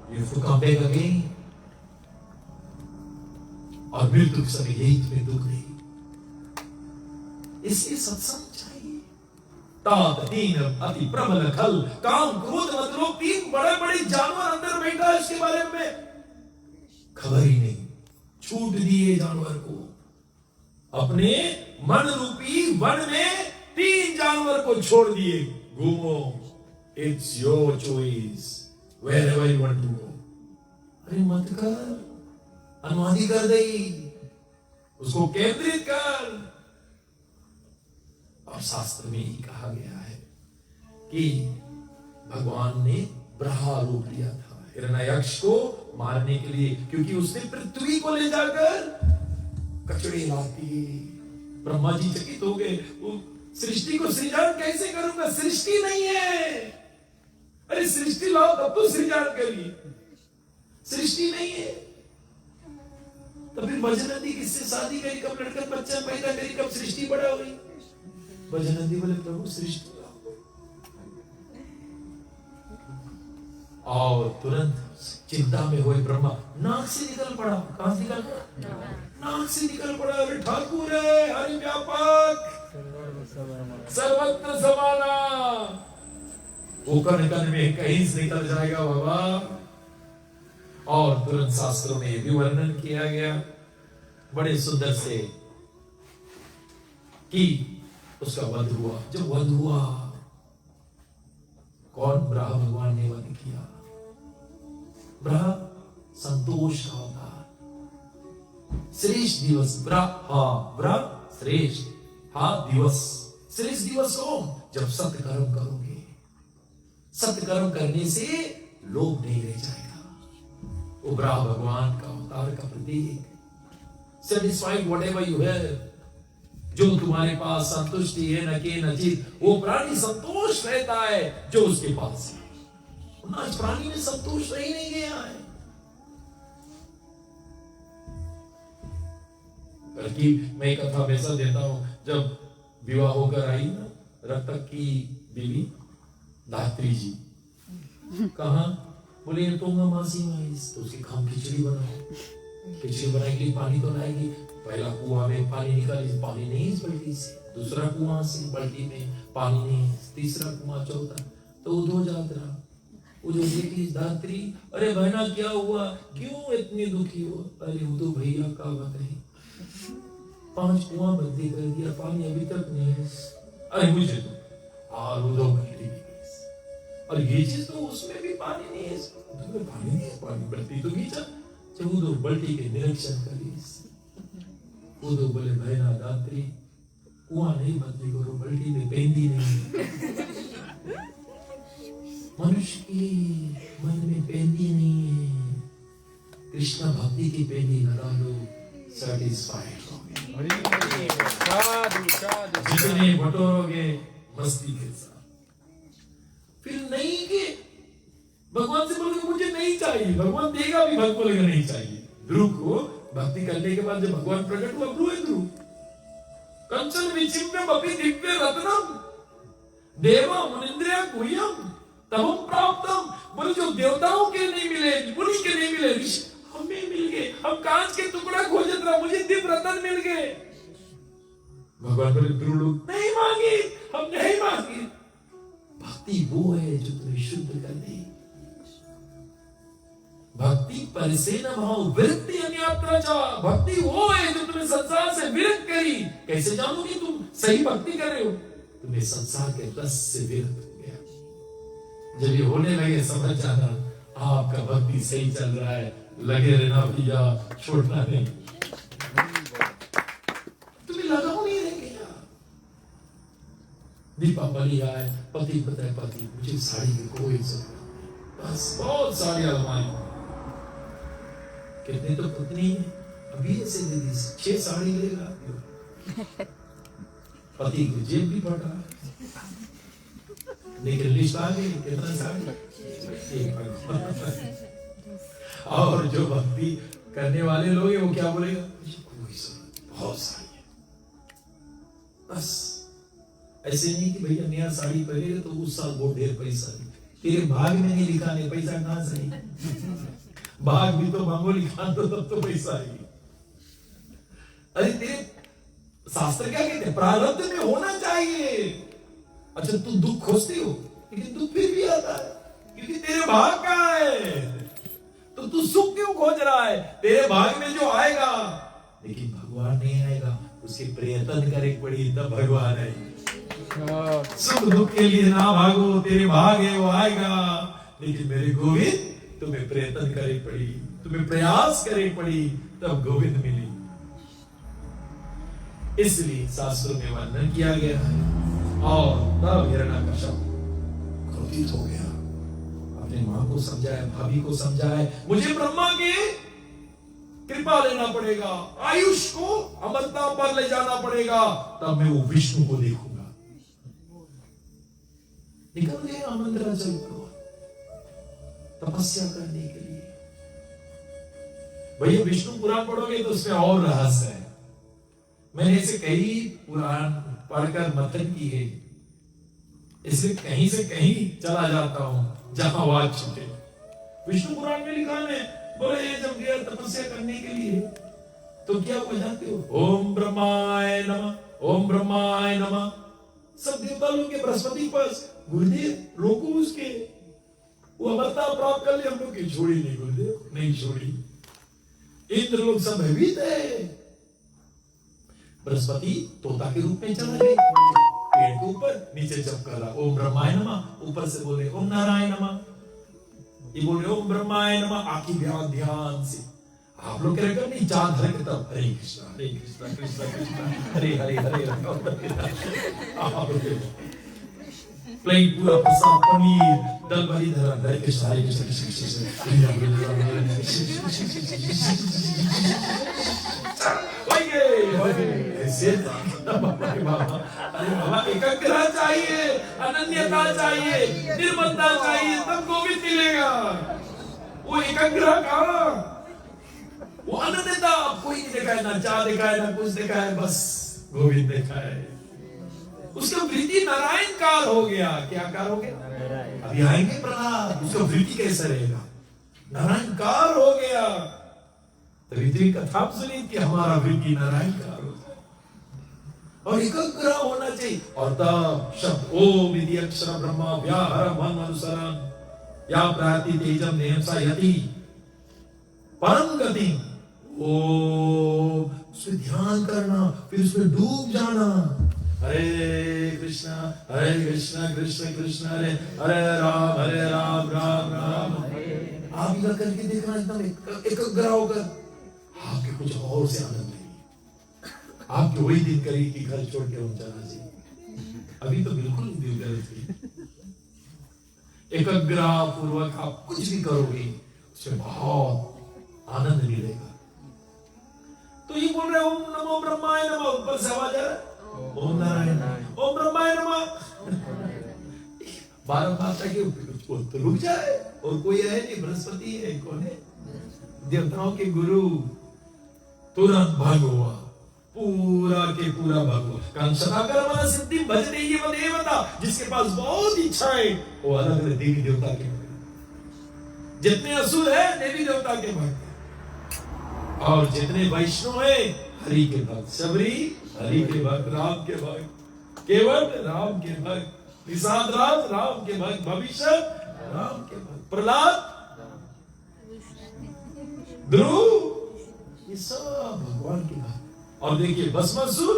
You have to come back again। और मृत्यु के समय यही तुम्हें दुख नहीं। इसलिए सत्संग चाहिए। तात तीन अति प्रबल खल, काम क्रोध मत लोभ, तीन बड़े बड़े जानवर अंदर बैठा है, इसके बारे में खबर ही नहीं। छूट दिए जानवर को। अपने मन रूपी वन में तीन जानवर को छोड़ दिए, घूमो, it's your choice, wherever you want to go। अरे मत कर, अनुवादी कर दे, उसको केंद्रित कर। और शास्त्र में ही कहा गया है कि भगवान ने ब्रहा रूप लिया था हिरण्यक्ष को मारने के लिए, क्योंकि उसने पृथ्वी को ले जाकर कचड़े लाती। ब्रह्मा जी चकित हो गए, वो सृष्टि को सृजन कैसे करूंगा? सृष्टि नहीं है। अरे सृष्टि लाओ तब तो सृजन करिए, सृष्टि नहीं है। तो फिर भजनंदी किससे शादी करी, कब लड़का बच्चा पैदा करी, कब सृष्टि बड़ा हुई? भजनंदी बोले प्रभु सृष्टि लाओ। और तुरंत चिंता में हुए ब्रह्मा नाक से निकल पड़ा। कहां से निकल पड़ा? नाक से निकल पड़ा। अरे ठाकुर है, हरि व्यापक, सर्वत्र समाना, वो कण कण में कहीं से निकल जाएगा बाबा। और तुरंत शास्त्रों में भी वर्णन किया गया बड़े सुंदर से कि उसका वध हुआ। जब वध हुआ, कौन? ब्रह्मा भगवान ने वध किया। ब्रह्मा संतोष का अवतार, श्रेष्ठ दिवस ब्रह्मा श्रेष्ठ दिवस। श्रेष्ठ दिवस कौन? जब सत्य कर्म करोगे। सत्य कर्म करने से लोभ नहीं रह जाएगा। वो ब्रह्मा भगवान का अवतार का प्रतीक। सेटिस्फाइड व्हाटएवर यू हैव, जो तुम्हारे पास संतुष्टि है, न के न चित, वो प्राणी संतोष रहता है जो उसके पास है। ना इस प्राणी में संतोष रह नहीं गया है। बल्कि मैं कथा हमेशा देता हूं, जब विवाह होकर आई ना रक्तक की बीवी धात्री जी, कहा बोले तो मासी में तो उसकी खाम खिचड़ी बनाओ। खिचड़ी बनाने के लिए पानी तो लाएगी। पहला कुआं में पानी निकाली, पानी नहीं इस बाल्टी से। दूसरा कुआं से बाल्टी में पानी नहीं, तीसरा कुआं, चौथा, तो उधो जात रहा। वो जो देखी धात्री, अरे बहना क्या हुआ, क्यों इतनी दुखी हो? अरे वो तो भैया का बताई, 5 कुआं बंदी कर दिया, पानी अभी तक नहीं है। अरे मुझे तो और वो 2 घंटे और ये चीज तो उसमें भी पानी नहीं है, तुम्हें पानी नहीं है, पानी बल्टी तो खींचा चौदो बल्टी के निरीक्षण करीस वो तो बोले भैया दात्री कुआं नहीं बदली करो, बल्टी में पेंदी नहीं। मनुष्य की मन में पेंदी नहीं है, कृष्ण भक्ति की पेंदी लगा दो, सेटिस्फाइड हो गए। जितने बटोरोगे मस्ती के साथ। फिर नहीं के भगवान से बोलोगे मुझे नहीं चाहिए, भगवान देगा भी, भक्त बोलेगा नहीं चाहिए। ध्रुव को भक्ति करने के बाद जब भगवान प्रकट हुआ, ध्रुव है ध्रुव कंचन विचिम्य बपि दिव्य रत्नम देवा मुनिंद्रिया गुह्यम तमं प्राप्तम। बोले जो देवताओं के नहीं मिले, मुनि के नहीं मिले, हमें मिल गए। हम कांच के टुकड़ा खोजत रहा, मुझे दिव्य रत्न मिल गए। भगवान बोले ध्रुव नहीं मांगी, हम नहीं मांगी। भक्ति वो है जो तुम्हें शुद्ध कर दे। भक्ति परिसेन भाव विरक्ति अन्यत्र च। भक्ति वो है जो तुम्हें संसार से विरक्त करी। कैसे जानोगे तुम सही भक्ति कर रहे हो? तुम्हें संसार के रस से विरक्त हो गया। जब ये होने लगे समझ जाना आपका भक्ति सही चल रहा है। लगे रहना भैया, छोड़ना नहीं। तुम्हें लगाओ नहीं रहेंगे यार। दीपावली आए, पति बताए पति मुझे साड़ी की कोई जरूरत नहीं, बस बहुत साड़ियां अलमारी। कितने तो पत्नी अभी ऐसे दे दी 6 साड़ी लेगा, पति को जेब भी पड़ रहा है, लेकिन लिस्ट आ गई कितना साड़ी। और जो भक्ति करने वाले लोग हैं वो क्या बोलेगा, मुझे कोई जरूरत, बहुत साड़ी है बस। ऐसे नहीं कि भैया नया साड़ी पहनेगा तो उस साल बहुत ढेर पैसा नहीं। तेरे भाग में नहीं लिखा, नहीं पैसा कहां से नहीं। भाग भी तो मांगो, लिखा तो तब तो पैसा ही। अरे तेरे शास्त्र क्या कहते हैं, प्रारब्ध में होना चाहिए। अच्छा तू दुख खोजती हो, लेकिन दुख फिर भी आता है क्योंकि तेरे भाग का है। तो तू सुख क्यों खोज रहा है? तेरे भाग में जो आएगा, लेकिन भगवान नहीं आएगा, उसके प्रयत्न करे पड़ी तब भगवान आएगा। सुख दुख के लिए ना भागो, तेरे भाग है वो आएगा, लेकिन मेरे गोविंद तुम्हें प्रयत्न करे पड़ी, तुम्हें प्रयास करे पड़ी, तब गोविंद मिली। इसलिए शास्त्रों में वर्णन किया गया है। और तब हिरण्यकश्यप क्रोधित हो गया, अपने मां को समझाया, भाभी को समझाया, मुझे ब्रह्मा की कृपा लेना पड़ेगा, आयुष को अमरता पर ले जाना पड़ेगा, तब मैं वो विष्णु को देखूंगा। निकल गए आमंत्राचल को तपस्या करने के लिए। भैया विष्णु पुराण पढ़ोगे तो उसमें और रहस्य है। मैंने ऐसे कई पुराण पढ़कर मंथन की है, इसलिए कहीं से कहीं चला जाता हूं जहां वाद छूटे। विष्णु पुराण में लिखा है, बोले ये जब गया तपस्या करने के लिए तो क्या हुआ जानते हो? ओम ब्रह्माय नमः, ओम ब्रह्माय नमः। सब देवता लोग के बृहस्पति पास गुरुदेव रोको उसके, वो अमरता प्राप्त कर ले। हम लोग की छोड़ी नहीं गुरुदेव, नहीं छोड़ी। इंद्र लोग सब भयभीत है। बृहस्पति तोता के रूप में चला गया पेड़ के ऊपर, नीचे चपका रहा ओम ब्रह्माय नमः, ऊपर से बोले ओम नारायण नमः। ये बोल रहे ओम ब्रह्माय नमः, आखी ध्यान से। आप लोग कह रहे नहीं, चांद हरे तब हरे कृष्णा कृष्णा कृष्णा हरे हरे हरे प्लेन पूरा प्रसाद पनीर दल बली धरा हरे कृष्णा कृष्ण अरे बाबा एकाग्रता चाहिए, अनन्यता चाहिए, निर्मलता चाहिए, तब गोविंद मिलेगा। वो एकाग्रता कहाँ, वो अनन्यता कोई नहीं देखा है, ना चाह देखा है, ना कुछ देखा है, बस गोविंद देखा है। उसका वृत्ति नारायण काल हो गया। क्या काल हो गया? अभी आएंगे प्रहलाद, उसका वृत्ति कैसा रहेगा? नारायण काल हो गया। तभी तो कथा सुनी कि हमारा वृत्ति नारायण काल हो जाए और एकाग्र होना चाहिए। और तब शब्द ओम इति अक्षर ब्रह्मा व्याहर मन अनुसरण या प्राति तेजम नेहसा यति परम गति। ओम उसमें ध्यान करना, फिर उसमें डूब जाना, हरे कृष्णा कृष्ण कृष्ण हरे हरे राम राम राम। आप इधर करके देखना, एकदम एकाग्र होकर आपके कुछ और से आनंद लेंगे। आपके वही दिन करेगी कि घर छोड़ के हम चला जाए। अभी तो बिल्कुल नहीं दिल करे। एकाग्र पूर्वक आप कुछ भी करोगे उसमें बहुत आनंद मिलेगा। तो ये बोल रहे ओम नमो ब्रह्माय नमः, ऊपर से आवाज आ रहा है ओम नारायण ओम ब्रह्माय नमः। बारंबार ताकि तो रुक जाए। और कोई है नहीं, बृहस्पति है, कौन है? देवताओं के गुरु। तुरंत भाग हुआ, पूरा के पूरा भाग हुआ। कांक्षताकर मन सिद्धि भजते ये वो देवता, जिसके पास बहुत इच्छाएं वो अलग अलग देवी देवता के भक्त। जितने असुर है देवी देवता के भक्त, और जितने वैष्णव है हरि के भक्त। सबरी हरि के भक्त, राम के भक्त, केवल राम के भक्त, निषाद राज राम के भक्त, भविष्य राम के भक्त, प्रहलाद, ध्रुव, ये सब भगवान के भक्त। और देखिए भस्मासुर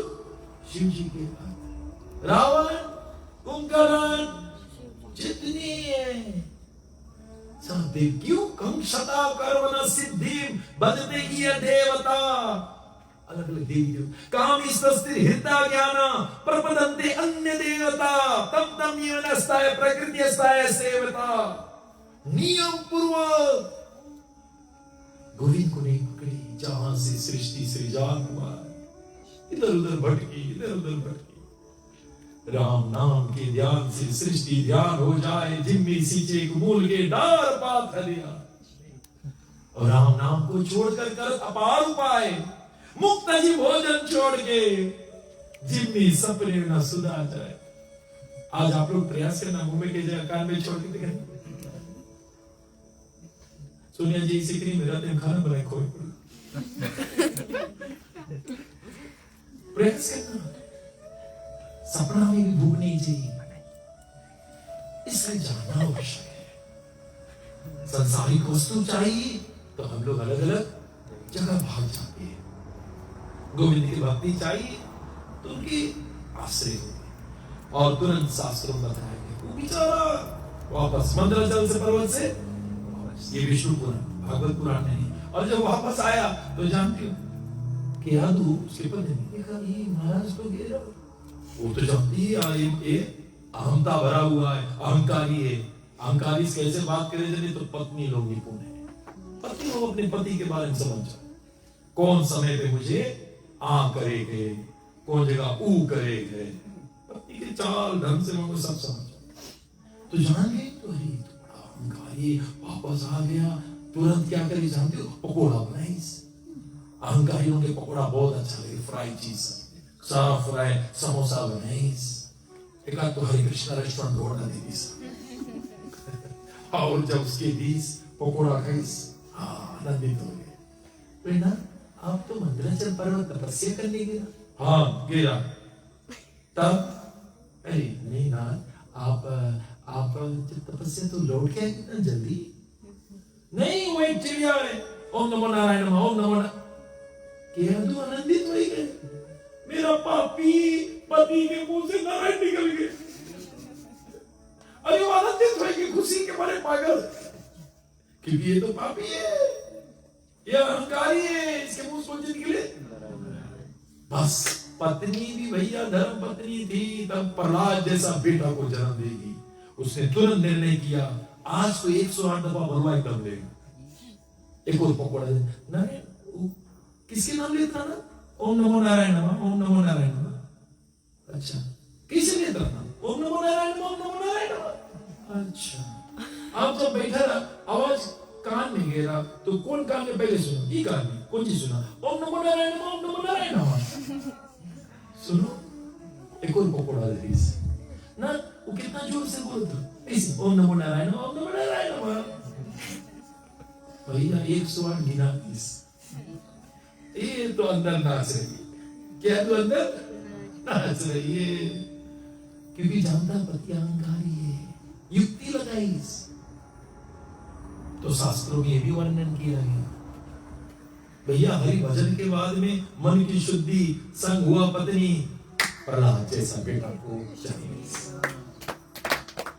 शिव जी के भक्त, रावण, कुंभकर्ण, जितनी है सब क्यों कंक्षता कर्मण सिद्धि बदते की देवता। अलग अलग देवी देवता काम स्थिर हृदय ज्ञान प्रपदन्ते अन्य देवता तम तम नियमनस्ताय प्रकृतिस्ताय सेवता। नियम पूर्वक गोविंद को नहीं पकड़ी, जहां से सृष्टि सृजान हुआ इधर उधर भटकी, इधर उधर भटकी। राम नाम के ध्यान से सृष्टि ध्यान हो जाए, जिम्मी सींचे मूल के डार पात हरिया। और राम नाम को छोड़कर कर अपार उपाय, मुक्त जी भोजन छोड़ के जिम्मी सपने न सुधा जाए। आज आप लोग प्रयास करना, मुंबई के जगह कान में छोड़ के दिखाएं। सोनिया जी इसी के मेरा दिन खाना बनाए खोए प्रयास करना। सपना में भी भूख नहीं चाहिए, इसलिए जानना आवश्यक है। संसारिक वस्तु चाहिए तो हम लोग अलग अलग जगह भाग जाते हैं। गोविंद की भक्ति चाहिए तो उनकी आश्रय होगी। और तुरंत शास्त्रों में बताया गया वो बेचारा वापस मंदराचल से पर्वत से, ये विष्णु पुराण भागवत पुराण नहीं। और जब वापस आया तो जानते हो कि यादू उसके पत्नी ने देखा ये महाराज तो गिरा। वो तो जानती है ये अहमता भरा हुआ है, अहंकारी है। अहंकारी से कैसे बात करे जाने तो पत्नी लोग निपुण है। पति लोग अपने पति के बारे में समझ जाए, कौन समय पे मुझे आ करेगे, कौन जगह ऊ करेगे। पति के चाल ढंग से लोगों को सब समझ। तो जान गए तो अरे तो बड़ा अहंकारी वापस आ गया। तुरंत क्या करे जानते हो? पकौड़ा बनाई। अहंकारियों के पकौड़ा बहुत अच्छा लगे, फ्राई चीज, साफ फ्राई समोसा बनाई। एक तो हरे कृष्णा रेस्टोरेंट ऑर्डर दे दी और जब उसके बीच पकौड़ा खाई आनंदित हो गए। बेटा आप तो मंदराचल पर्वत तपस्या करने गया? हाँ गिरा। तब अरे नहीं ना, आप तपस्या तो लौट के आए कितना जल्दी? नहीं वो एक चिड़िया है। ओम नमो नारायण ओम नमो क्या तू आनंदित हो गए? मेरा पापी पति के मुंह से नारायण निकल गए। अरे वो आनंदित होगी खुशी के मारे पागल, क्योंकि ये तो पापी है, ये अहंकारी है, इसके मुंह से निकले। बस पत्नी भी भैया धर्म पत्नी थी, तब प्रहलाद जैसा बेटा को जन्म देगी। उसने तुरंत निर्णय किया आज तो 108 दफा भरवाई कर देगा। एक और पकौड़ा नारायण किसके नाम लेता ना? ओम नमो नारायण नमः ओम नमो नारायण नमः। अच्छा किसे लेता था? ओम नमो नारायण नमः ओम नमो नारायण नमः। अच्छा आप जब बैठा ना आवाज कान में गिरा तो कौन कान में पहले सुना? ये कान में कौन चीज सुना? ओम नमो नारायण नमः ओम नमो नारायण नमः। सुनो एक और पकौड़ा दे ना, वो कितना जोर से बोलता ऐसे ओम नमो नारायण ओम नमो नारायण नमः। भैया 108 गिना 30। ये तो अंदर नाच रही है। क्या तो अंदर नाच रही है, क्योंकि जानता पति अहंकारी है। युक्ति लगाई तो शास्त्रों में ये भी वर्णन किया गया। भैया हरि भजन के बाद में मन की शुद्धि, संग हुआ पत्नी, प्रहलाद जैसा बेटा को चाहिए।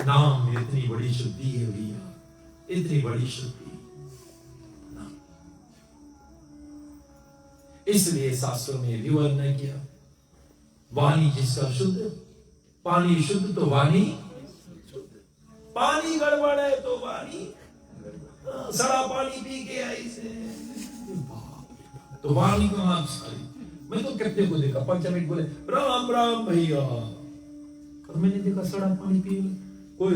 नाम में इतनी बड़ी शुद्धि है भैया, इतनी बड़ी शुद्धि। इसलिए शास्त्रों में भी वर्णन किया, वाणी जिसका शुद्ध, पानी शुद्ध तो वाणी शुद्ध। पानी गड़बड़ है तो वाणी, सड़ा पानी पी के आई से तो वाणी कहां सारी। मैं तो कितने को देखा, 5 मिनट बोले राम राम भैया, और मैंने देखा सड़ा पानी पी कोई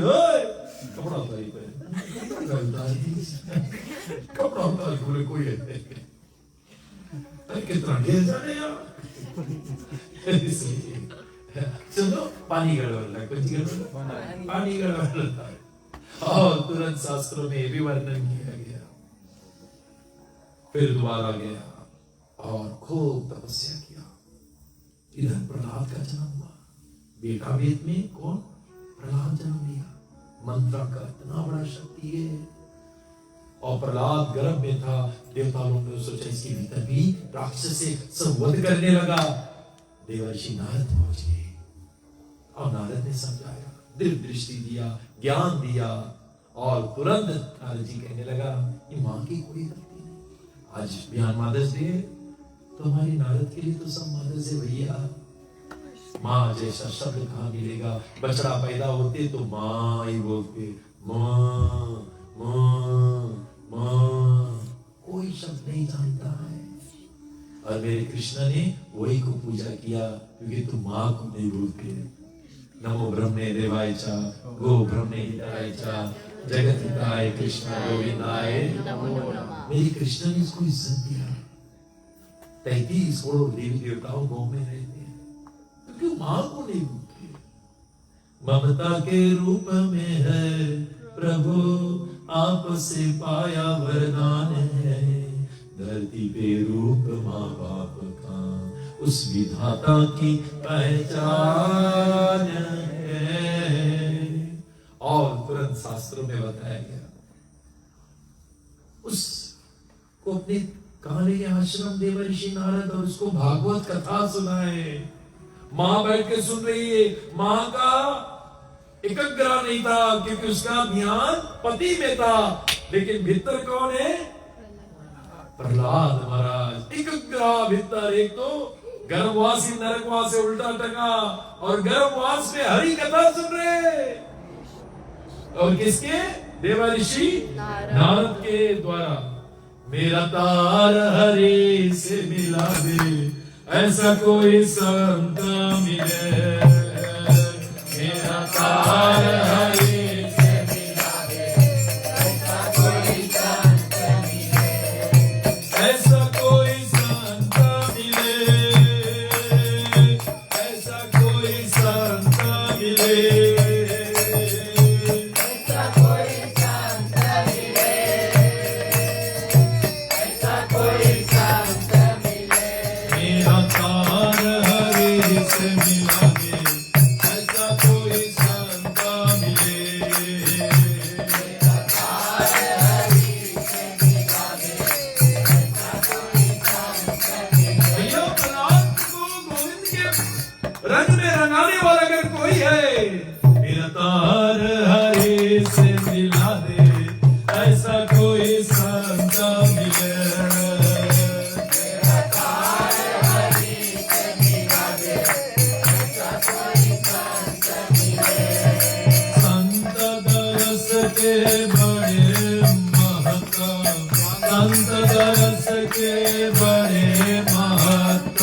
कपड़ा उतारी कपड़ा उतारी बोले कोई है, कितना ढेर जाने यार। चलो पानी गड़बड़, कुछ गड़बड़, पानी गड़बड़। और तुरंत शास्त्रों में भी वर्णन किया गया। फिर दोबारा गया और खूब तपस्या किया। इधर प्रहलाद का जन्म हुआ, बेटा वेद में कौन? प्रहलाद जन्म लिया। मंत्र का इतना बड़ा शक्ति है। और प्रहलाद गर्भ में था, देवता लोगों ने सोचा इसके भीतर भी राक्षस से संवध करने लगा। देवर्षि नारद पहुंच गए और नारद ने समझाया, दिव्य दृष्टि दिया, ज्ञान दिया, और तुरंत नारद जी कहने लगा ये माँ की कोई गलती नहीं। आज बिहान मदर्स डे, तो हमारी नारद के लिए तो सब मदर्स है भैया। माँ जैसा शब्द कहाँ मिलेगा? बछड़ा पैदा होते तो माँ ही बोलते, माँ माँ माँ, कोई शब्द नहीं जानता है। और मेरे कृष्ण ने वही को पूजा किया, क्योंकि तुम माँ को नहीं बोलते। नमो ब्रह्मणे देवाय च, गो ब्रह्मणे हिताय च, जगत हिताय कृष्ण गोविंदाय नमो नमः। मेरे कृष्ण ने इसको इज्जत दिया। 33 करोड़ देवी देवताओं गांव में रहते हैं, तो क्यों माँ को नहीं बोलते? ममता के रूप में है प्रभु, आपसे पाया वरदान है। धरती पे रूप माँ बाप का, उस विधाता की पहचान है। और तुरंत शास्त्रों में बताया गया, उसको अपने कहां ले गया? आश्रम देवर्षि नारद, और उसको भागवत कथा सुनाए। मां बैठ के सुन रही है। मां का एकाग्र नहीं था, क्योंकि उसका ध्यान पति में था, लेकिन भीतर कौन है? प्रहलाद महाराज। एकाग्र भीतर, एक तो गर्भवासी नरकवास से उल्टा टका, और गर्भवास में हरि कथा सुन रहे। और किसके? देवर्षि नारद के द्वारा। मेरा तार हरि से मिला दे, ऐसा कोई संत मिले। मेरा तार हरि से मिला दे, ऐसा कोई संत मिले। ऐसा कोई संत मिले, ऐसा कोई संत मिले। रंग में रंगाने वाला अगर कोई है, मेरा तार हरि से मिला दे, ऐसा कोई संत मिले। मेरा तार हरि से मिला दे, ऐसा कोई संत मिले। संत दरस के बड़े महत्व, संत दरस के बड़े महत्व।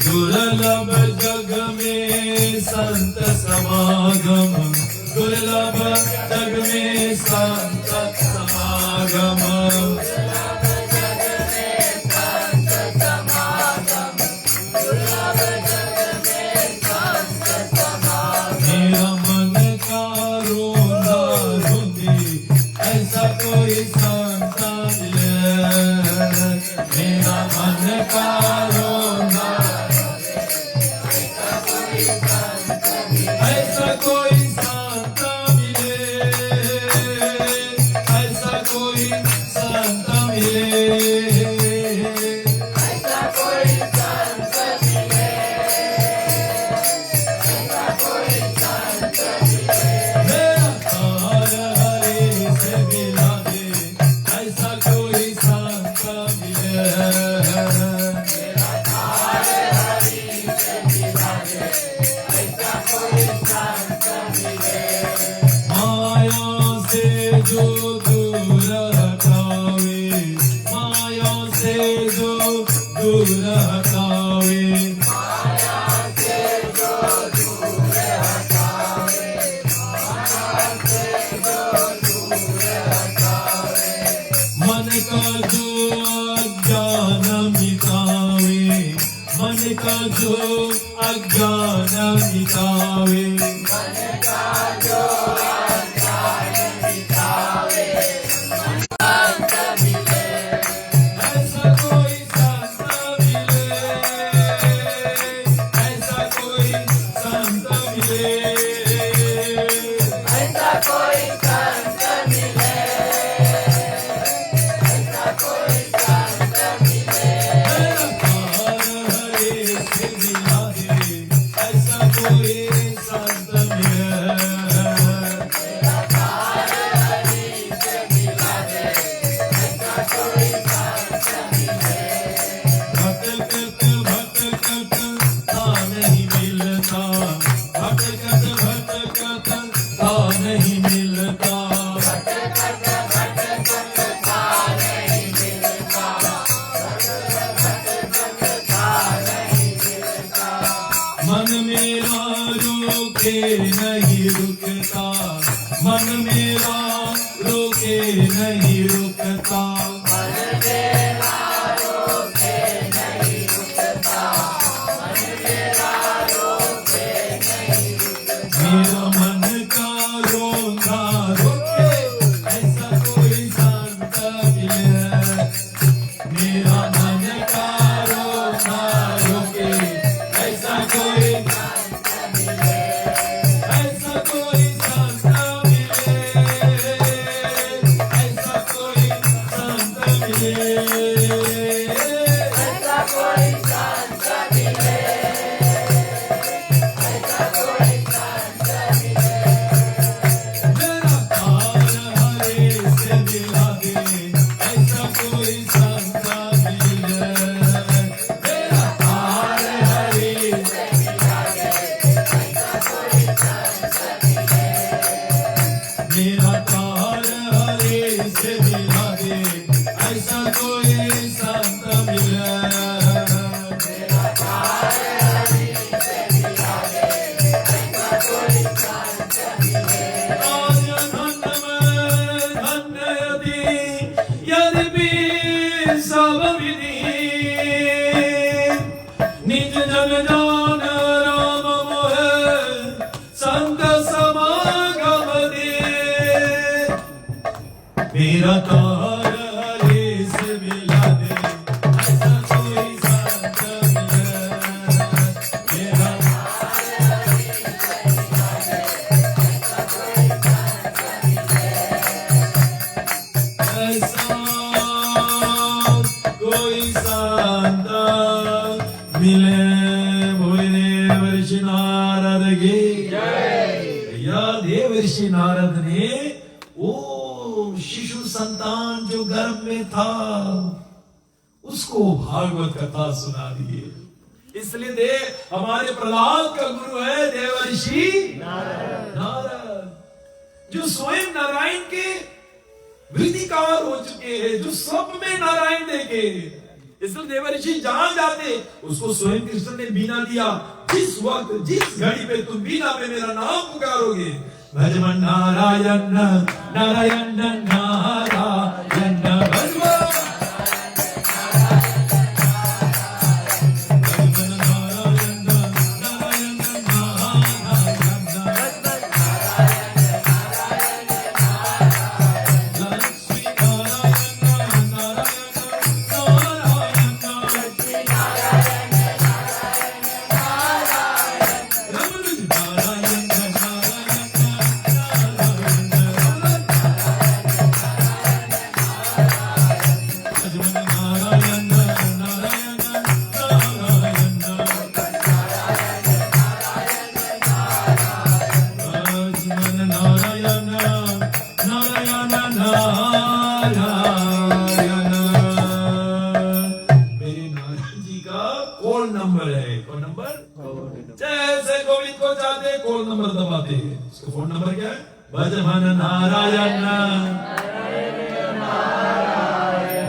दुर्लभ जग में संत समागम, दुर्लभ जग में संत समागम। दुर्लभ जग में संत समागम, दुर्लभ जग में संत समागम। मेरा मन का रोना रुंदी, ऐसा कोई संत मिले। मेरा मन का रोना, ऐसा कोई संत देवर्षि नारद ने वो शिशु संतान जो गर्भ में था उसको भागवत कथा सुना दिए। इसलिए हमारे प्रहलाद का गुरु है देवर्षि नारद, जो स्वयं नारायण के वृद्धिकार हो चुके हैं, जो स्वप्न में नारायण देखे। इसलिए देवर्षि जहां जाते उसको स्वयं कृष्ण ने बीना दिया। जिस वक्त जिस घड़ी पे तुम बीना पे मेरा नाम पुकारोगे, भजमन नारायण नारायण नारायण भजमन नंबर है। कौन नंबर? जैसे गोविंद को चाहते कॉल नंबर दबाते हैं। उसका फोन नंबर क्या है? भज मन नारायण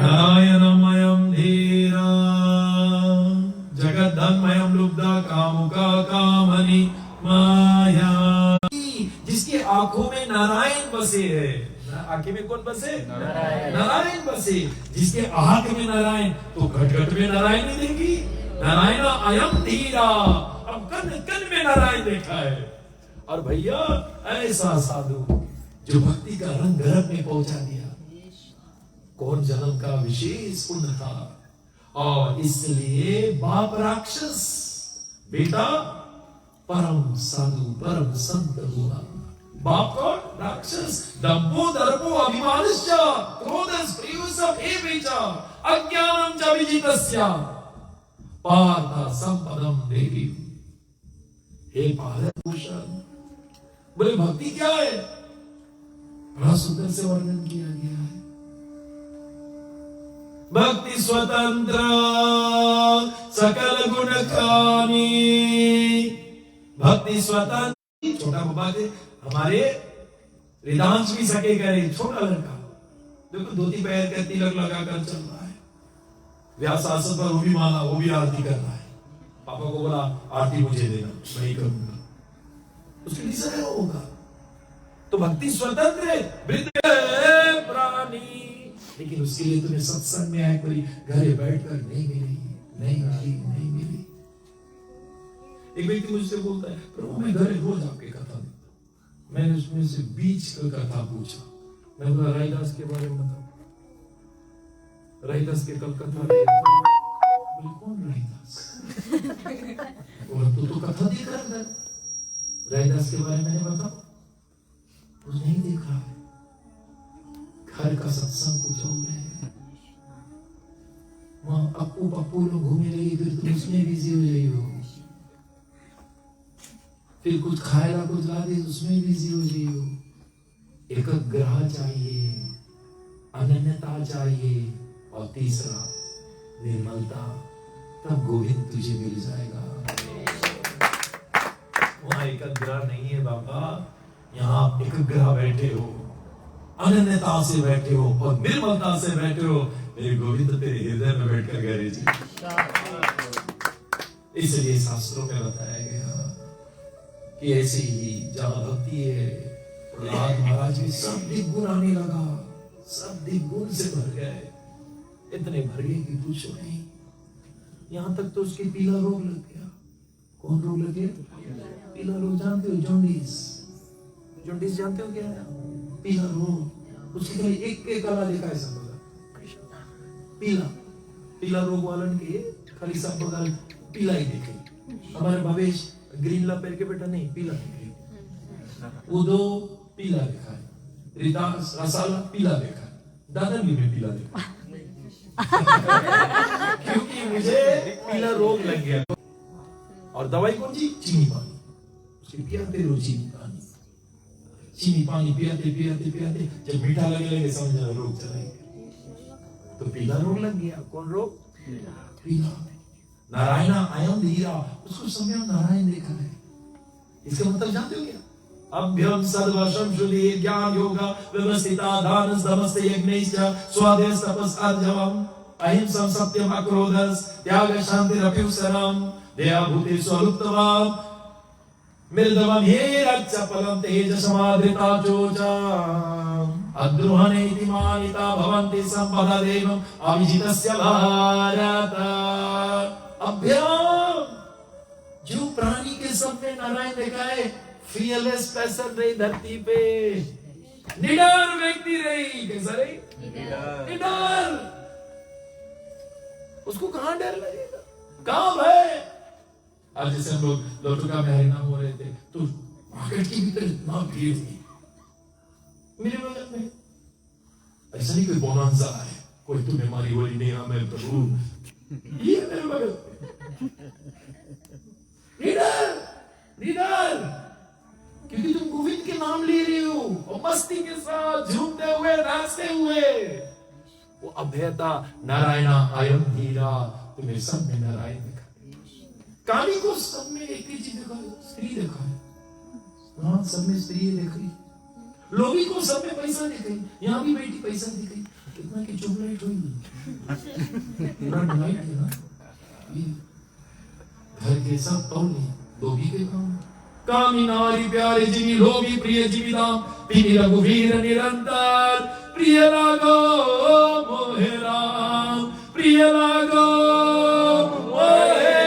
नारायणमयम धीरा जगद्धन्मयम लुब्धा कामुका कामनी माया। जिसकी आंखों में नारायण बसे है, आंखें में कौन बसे? नारायण बसे। जिसके हाथ में नारायण, तो घट घट में नारायण नहीं देखी। नारायण अयम धीरा, अब कन कन में नारायण देखा है। और भैया ऐसा साधु जो भक्ति का रंग गर्भ में पहुंचा दिया, कौन जन्म का विशेष पुण्य था। और इसलिए बाप राक्षस, बेटा परम साधु परम संत हुआ। बाप को राक्षस, दंभो दर्पो अभिमानश्च क्रोधस् प्रियुषेवेच अज्ञानम च विजितस्य पार्थ संपदम देवी। हे पार्थ भूषण, बोले भक्ति क्या है? बड़ा सुंदर से वर्णन किया गया है। भक्ति स्वतंत्र सकल गुण खानी। भक्ति स्वतंत्र। छोटा बाबा के हमारे रिदांश भी सके करे, छोटा लड़का देखो धोती पहन कर तिलक लगाकर चल रहा है। व्यास आसन पर वो भी माला, वो भी आरती कर रहा है। पापा को बोला आरती मुझे देना, मैं ही करूंगा। उसके डिजायर होगा। तो भक्ति स्वतंत्र है, वृद्ध प्राणी। लेकिन उसके लिए तुम्हें सत्संग में आए, कोई घरे बैठकर नहीं मिली, नहीं मिली, नहीं मिली। एक व्यक्ति मुझसे बोलता है, प्रभु मैं घरे रोज आपके कथा देता हूं। मैंने उसमें से बीच का कथा पूछा। मैं बोला रैदास के बारे में बताओ। रैदास के कल कथा दिया था। बोले कौन रैदास? बोला तो कथा देख रहा है। रैदास के बारे में मैंने बताओ। कुछ नहीं देख रहा है। घर का सत्संग कुछ और है। वहां पप्पू पप्पू लोग घूमे रही, फिर तुम उसमें बिजी हो रही हो। फिर कुछ खाएगा कुछ ला दे, उसमें बिजी हो रही हो। एकाग्रता चाहिए, अनन्यता चाहिए, और तीसरा निर्मलता। तब गोविंद तुझे मिल जाएगा। वहां एकाग्रता नहीं है बाबा, यहाँ आप एकाग्रता बैठे हो, अनन्यता से बैठे हो और निर्मलता से बैठे हो। मेरे गोविंद तेरे हृदय में बैठकर गए जी। इसलिए शास्त्रों में बताया गया कि ऐसे ही जहां भक्ति है, प्रहलाद महाराज भी सब दिग्गुण आने लगा, सब दिग्गुण से भर गए। इतने भर गए कि पूछो नहीं। यहां तक तो उसके पीला रोग लग गया। कौन रोग लग गया? पीला रोग जानते हो? जॉन्डिस। जॉन्डिस जानते हो क्या है? पीला रोग। उसके लिए एक कला देखा है सब पीला पीला रोग वालन के खाली सब बगल पीला ही देखे। हमारे भवेश ग्रीन ला पहन के बेटा नहीं, पीला देखे। उदो पीला देखा है, रिदास रसाला पीला देखा है, दादा भी मैं पीला देखा क्योंकि मुझे पीला रोग लग गया। और दवाई कौन सी? चीनी पानी। उसके पियाते रहो चीनी पानी, चीनी पानी पियाते पियाते पियाते जब मीठा लगने लगे समझना रोग चला गया। तो पीला रोग लग गया। कौन रोग? पीला। नारायण अयम धीरा, उसको समय नारायण देखा है। इसका मतलब जानते हो क्या? अभ्यम सद्वशम शुद्धि ज्ञान योगा व्यवस्थिता दानस दमस्त यज्ञैश्च स्वादेश तपस अर्जवम अहिंसम सत्यम अक्रोधस त्याग शांति रप्युसरम दया भूति स्वलुप्तवाम मृदवम हेरच्चपलम तेजसमादृता चोचा अद्रुहनेति मानिता भवन्ति संपदा देवम अविजितस्य भारत। अभ्याम जो प्राणी के सब में नारायण देखा है, फियरलेस पर्सन रही धरती पे, निडर व्यक्ति रही। कैसा रही? निडर। उसको कहां डर लगेगा? कहां भय? आज जैसे हम लोग लोटुका में हरिनाम हो रहे थे तो मार्केट के भीतर इतना भीड़ थी। मेरे बगल में ऐसा नहीं कोई बोनांजा है, कोई तो बीमारी वाली नहीं, हमें प्रभु ये मेरे बगल निडर निडर, क्योंकि तुम गोविंद के नाम ले रहे हो और मस्ती के साथ झूमते हुए नाचते हुए। वो अभयता नारायण अयम धीरा, तुम्हें सब में नारायण दिखा। काली को सब में एक ही चीज देखा है, स्त्री देखा है। हाँ, सब में स्त्री देखी। लोभी को सब में पैसा दिखाई, यहाँ भी बेटी पैसा दिखाई। कितना की चॉकलेट हुई पूरा डिलाइट है ना। घर के सब तौली लोभी के काम। कामी नारी प्यारे जिमी लोभी प्रिय जीविदाम तिमी रघुवीर निरंतर प्रिय लागो मोहे राम प्रिय लागो मोहे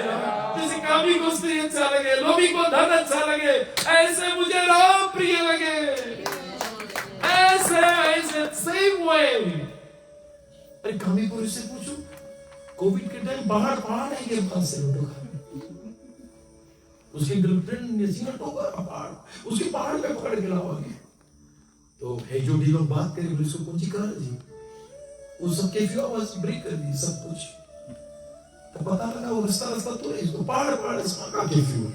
राम। जैसे कामी को स्त्री अच्छा लगे, लोभी को धन अच्छा लगे, ऐसे मुझे राम प्रिय लगे। ऐसे सेम वे। अरे कामी पुरुष से पूछो, कोविड के टाइम बाहर नहीं गए पास से लूटो खा। उसकी गर्लफ्रेंड ने सीना टोका पहाड़, उसके पहाड़ पे पकड़ के लाओगे। तो है जो भी लोग बात करें पुलिस को कौन सी कहा जी, वो सब कैफी आवाज ब्रेक कर दी सब कुछ। तो पता लगा वो रास्ता तो इसको पहाड़ इसमें का कैफी हुई।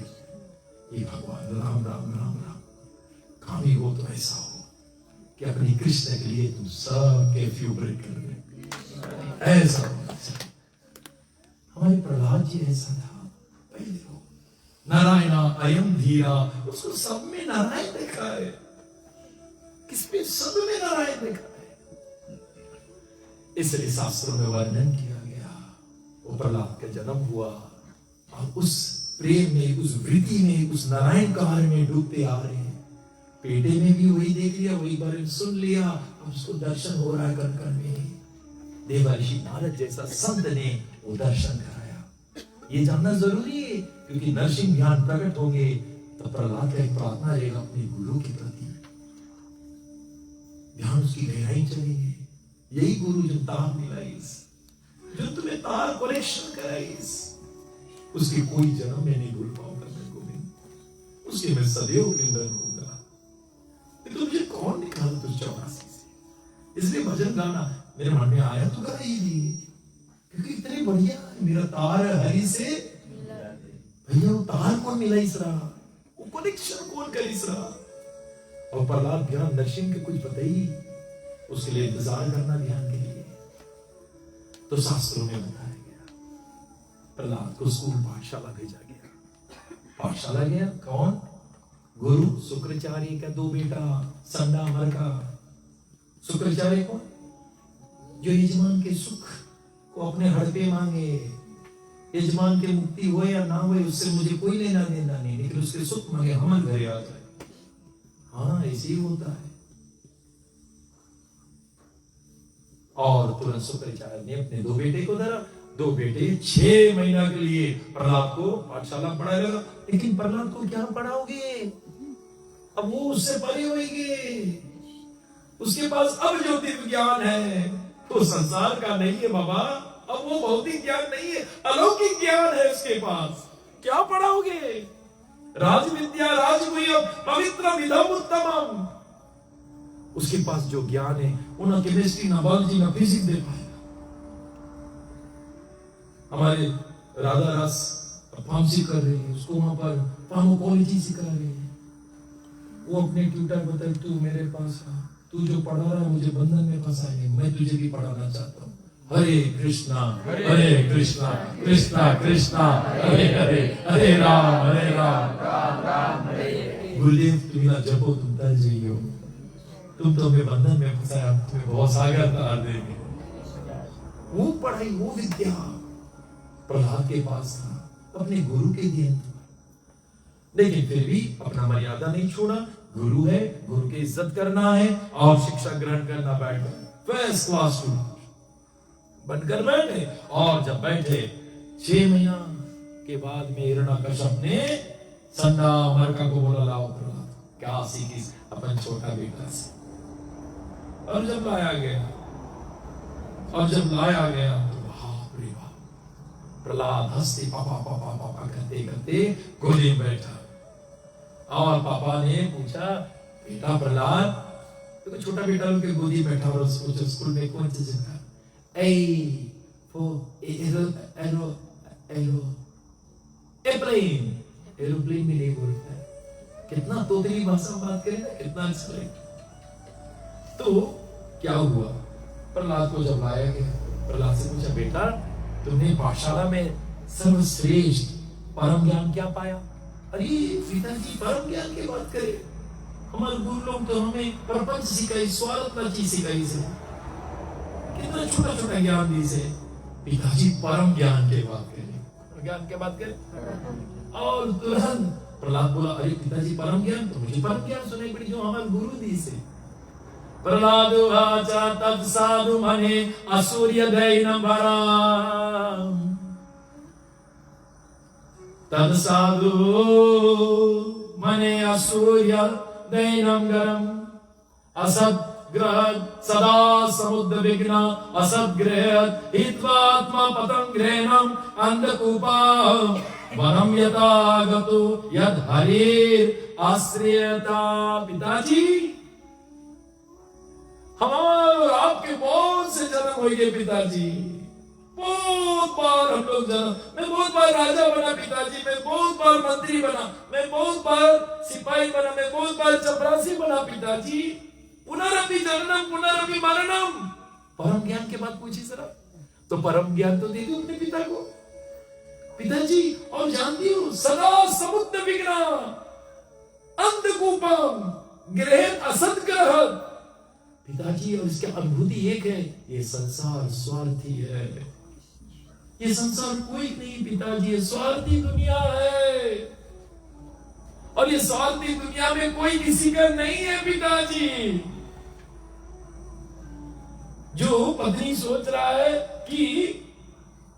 ये भगवान राम राम राम राम। कामी हो तो ऐसा हो कि अपनी कृष्ण के लिए तुम सब कैफी ब्रेक कर दे, ऐसा होना चाहिए। हमारे प्रहलाद जी ऐसा था। पहले हो नारायणा अयम धीरा, उसको सब में नारायण देखा है। किसमें? सब में नारायण देखा है। इसलिए शास्त्रों में वर्णन किया गया वो प्रहलाद का जन्म हुआ और उस प्रेम में, उस वृत्ति में, उस नारायण कार्य में डूबते आ रहे हैं। पेटे में भी वही देख लिया, वही बारे में सुन लिया, अब उसको दर्शन हो रहा है कण में। देवर्षि नारद जैसा संत ने वो दर्शन कराया। ये जानना जरूरी है क्योंकि नरसिंह ज्ञान प्रकट होंगे तो प्रहलाद का एक प्रार्थना रहेगा अपने गुरु के प्रति। ध्यान उसकी गहराई चलेंगे। यही गुरु जो तार मिलाइस, जो तुम्हें तार कनेक्शन कराइस, उसके कोई जन्म में नहीं भूल पाऊंगा मैं गोविंद। उसके मैं सदैव निंदन होगा। तो मुझे कौन निकाला तुझ 84 से? इसलिए भजन गाना मेरे मन में आया तो गा ही दिए क्योंकि इतने बढ़िया मेरा तार हरि से भैया। वो तार कौन मिला इस रहा, वो कनेक्शन कौन कर इस रहा। और प्रहलाद ध्यान नरसिंह के कुछ पता ही, उसके लिए इंतजार करना ध्यान के लिए। तो शास्त्रों में बताया गया प्रहलाद को स्कूल पाठशाला भेजा गया। पाठशाला गया कौन? गुरु शुक्राचार्य का 2 बेटा संडा अमर का। शुक्राचार्य कौन? जो यजमान के सुख को अपने हड़पे मांगे। यजमान के मुक्ति हो या ना हो उससे मुझे कोई लेना देना नहीं, लेकिन उसके सुख मांगे हमर घरे आ जाए। हाँ, ऐसे ही होता है। और तुरंत शुक्राचार्य ने अपने 2 बेटे को धरा। 2 बेटे 6 महीना के लिए प्रहलाद को पाठशाला पढ़ाएगा। लेकिन प्रहलाद को क्या पढ़ाओगे? अब वो उससे परे होंगे। उसके पास अब ज्योतिष ज्ञान है, तो संसार का नहीं है बाबा। अब वो भौतिक ज्ञान नहीं है, अलौकिक ज्ञान है उसके पास। क्या पढ़ाओगे? राज विद्या राजगुह्यम पवित्र विधम उत्तमम। उसके पास जो ज्ञान है वो ना केमिस्ट्री, ना बायोलॉजी, ना फिजिक्स दे पाएगा। हमारे राधा रस फार्मेसी कर रहे हैं, उसको वहां पर फार्माकोलॉजी सिखा रहे हैं। वो अपने ट्यूटर बताए तू मेरे पास आ, तू जो पढ़ा रहा है मुझे बंधन में फंसाएंगे, मैं तुझे भी पढ़ाना चाहता हूँ। हरे कृष्णा कृष्णा कृष्णा हरे हरे, हरे राम राम राम हरे। गुरुदेव तुम ना जपो, तुम तर जाइयो। तुम तो हमें बंधन में फंसाया, तुम्हें बहुत सागर तार देंगे। वो पढ़ाई, वो विद्या प्रहलाद के पास था, अपने गुरु के दिन। लेकिन फिर भी अपना मर्यादा नहीं छोड़ा। गुरु है, गुरु की इज्जत करना है और शिक्षा ग्रहण करना। बैठकर फर्स्ट क्लास स्टूडेंट बनकर बैठे। और जब बैठे 6 महीना के बाद में हिरण्यकश्यप ने संडा मरका को बोला लाओ प्रहलाद, क्या सीखी अपन छोटा बेटा से। और जब लाया गया तो बाप रे बाप, प्रहलाद हंसते पापा पापा पापा करते करते गोदी में बैठा। और पापा ने पूछा बेटा प्रहलाद, तो छोटा बेटा उनके गोदी में बैठा और उसको स्कूल में कौन सी जगह एरोप्लेन में नहीं बोलता है। कितना तोतली भाषा में बात करें ना, कितना रिस्पेक्ट। तो क्या हुआ, प्रहलाद को जब लाया गया, प्रहलाद से पूछा बेटा तुमने पाठशाला में सर्वश्रेष्ठ परम ज्ञान क्या पाया? अरे पिताजी परम ज्ञान की बात करें, हमारे गुरु लोग तो हमें प्रपंच सिखाई, स्वार्थ का चीज सिखाई से, कितना छोटा छोटा ज्ञान दी से। पिताजी परम ज्ञान के बात करें, ज्ञान के बात करें। और तुरंत प्रहलाद बोला, अरे पिताजी परम ज्ञान, तो मुझे परम ज्ञान सुनाई पड़ी जो हमारे गुरु दी से। प्रहलाद वाचा तत् साधु मने असूर्य दैनम वरम, तत् साधु मने असूर्य दैनम गरम, असद ग्रह सदा समुद्र विघ्न असद्ग्रह हित्वात्मा पतंग्रेणम अंधकूपा वरम यथा गतो यद हरेर आश्रयता। पिताजी हम और आपके बहुत से जन्म हो गए पिताजी, बहुत बार हम लोग जन्म, मैं बहुत बार राजा बना पिताजी, मैं बहुत बार मंत्री बना, मैं बहुत बार सिपाही बना, मैं बहुत बार चपरासी बना पिताजी। पुनरपि जननम पुनरपि मरणम। परम ज्ञान के बाद पूछी जरा, तो परम ज्ञान तो दे दो अपने पिता को पिताजी। और जानती हो सदा समुद्र विघ्न अंधकूपम ग्रह असद ग्रह। पिताजी और इसकी अनुभूति एक है, ये संसार स्वार्थी है, ये संसार कोई नहीं पिताजी, ये स्वार्थी दुनिया है, और ये स्वार्थी दुनिया में कोई किसी का नहीं है पिताजी। जो पत्नी सोच रहा है कि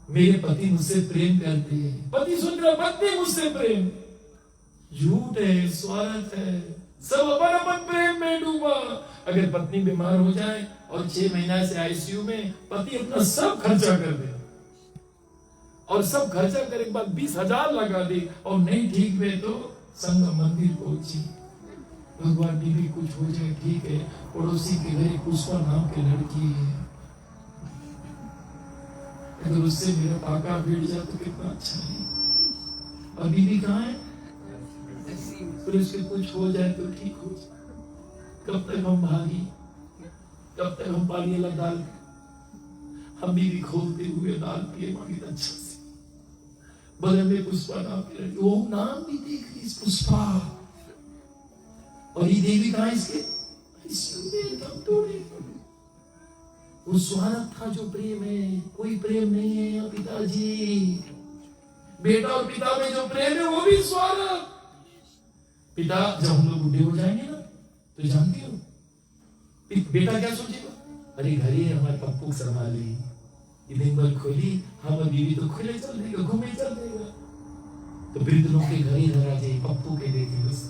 मेरे पति मुझसे प्रेम करते हैं, पति सोच रहा है पत्नी मुझसे प्रेम, झूठ है, स्वार्थ है, सब अपन अपन प्रेम में डूबा। अगर पत्नी बीमार हो जाए और 6 महीना से आईसीयू में, पति अपना सब खर्चा कर दे, और सब खर्चा करने के बाद 20,000 लगा दे, और नहीं ठीक में तो संग मंदिर पहुंची, भगवान बीवी कुछ हो जाए ठीक है, पड़ोसी के घर पुष्पा नाम की लड़की है, अगर उससे मेरा पाका भिड़ जाए तो कितना अच्छा है। और बीवी कहाँ है? फिर उसके कुछ हो जाए तो ठीक हो जाए। कब तक हम भागी, कब तक हम पानी वाला दाल, हम बीवी खोलते हुए दाल पिए मांगे अच्छा से, बगल में पुष्पा नाम की लड़की, वो नाम भी देख रही पुष्पा, और ये देवी कहाँ इसके दम तोड़े। वो स्वार्थ था जो प्रेम है, कोई प्रेम नहीं है पिताजी। बेटा और पिता में जो प्रेम है वो भी स्वार्थ। पिता जब हम लोग बूढ़े हो जाएंगे ना, तो जानती हो बेटा क्या सोचेगा, अरे घर ही हमारे पप्पू संभाली, दिन भर खोली, हम बीवी तो खुले चल देगा, घूमे चल देगा, तो वृद्ध लोग के घर ही धरा जाए, पप्पू के देखे बस।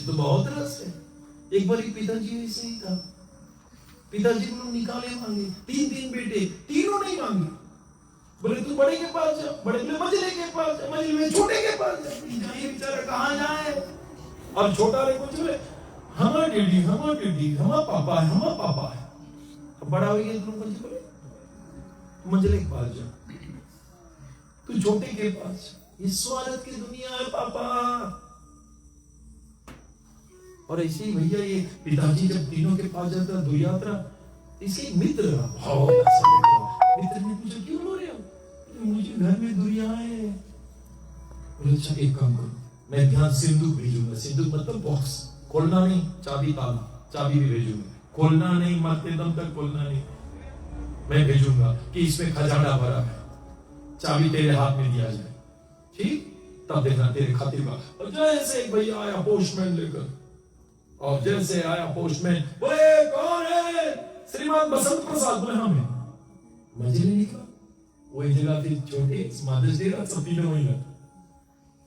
तो बहुत रस है। एक बार पिताजी ऐसे ही था, पिताजी को लोग निकाले मांगे, 3 बेटे, तीनों नहीं मांगे, बोले तू बड़े के पास जा, बड़े में मझले के पास जा, मझले में छोटे के पास जा, ये बेचारा कहाँ जाए। और छोटा रे कुछ बोले हमारा डैडी, हमारा पापा है। अब बड़ा हो गया तुम कुछ बोले मझले के पास जा, तू छोटे के पास। इस स्वार्थ की दुनिया है पापा। और ऐसे ही भैया ये पिताजी जब तीनों के पास जाता दो यात्रा, इसके मित्र मित्र ने पूछा क्यों रो रहे हो, मुझे घर में दुनिया है। बोले अच्छा एक काम करो, मैं ध्यान सिंदूक भेजूंगा, सिंदूक मतलब बॉक्स, खोलना नहीं, चाबी ताला, चाबी भी भेजूंगा, खोलना नहीं, मरते दम तक खोलना नहीं, मैं भेजूंगा कि इसमें खजाना भरा है, चाबी तेरे हाथ में दिया जाए, ठीक? तब देखना तेरे खातिर का। और जैसे एक भैया आया पोस्टमैन लेकर, और जैसे आया पोस्टमैन, बोले कौन है? श्रीमान बसंत प्रसाद। बोले हाँ मैं। मजे नहीं निकला, वही जगह थी छोटे मदर्स डे का, सब तीनों वही लगा,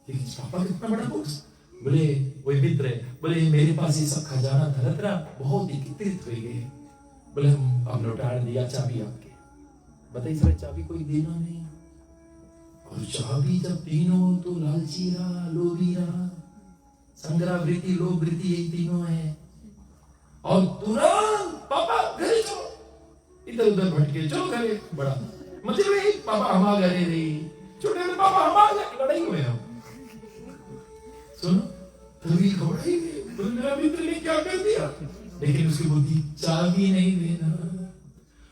लेकिन पापा कितना बड़ा बॉक्स। बोले वही मित्र है, बोले मेरे पास ये सब खजाना धरत रहा, बहुत एकत्रित हो गए। बोले हम लौटा दिया चाबी आपके। बताइए सर, चाबी कोई देना नहीं, और चाबी जब तीनों तो लालची रहा, लोभी रहा, संग्रह वृत्ति, लोभ वृत्ति, यही तीनों है। और तुरंत पापा घरे चलो, इधर उधर भटके, चलो घरे। बड़ा मतलब वही पापा हमारे घरे रही, छोटे में पापा हमारे लड़ाई हुए हम। सुनो तभी घबराई गई, बोले मेरा मित्र ने क्या कर दिया, लेकिन उसकी बुद्धि चाबी नहीं देना।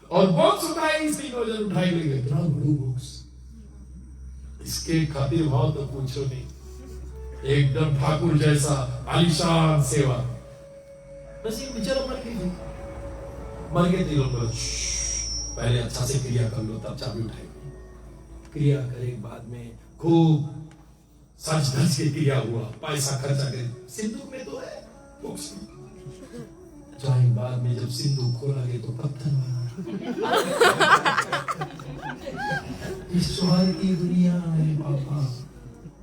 और बॉक्स उठाए, इस तीनों जन उठाए ले गए, इतना बड़ा बॉक्स। इसके खातिर भाव तो पूछो नहीं, एकदम ठाकुर जैसा आलिशान सेवा। बस ये बेचारा मर गए थे लोग, पहले अच्छा से क्रिया कर लो तब चाबी उठाएगी। क्रिया करे बाद में खूब सच धज के क्रिया हुआ, पैसा खर्चा करे, सिंदूक में तो है बॉक्स में। चाहे बाद में जब सिंदूक खोला गया तो पत्थर मारा। इस स्वार्थी दुनिया है पापा,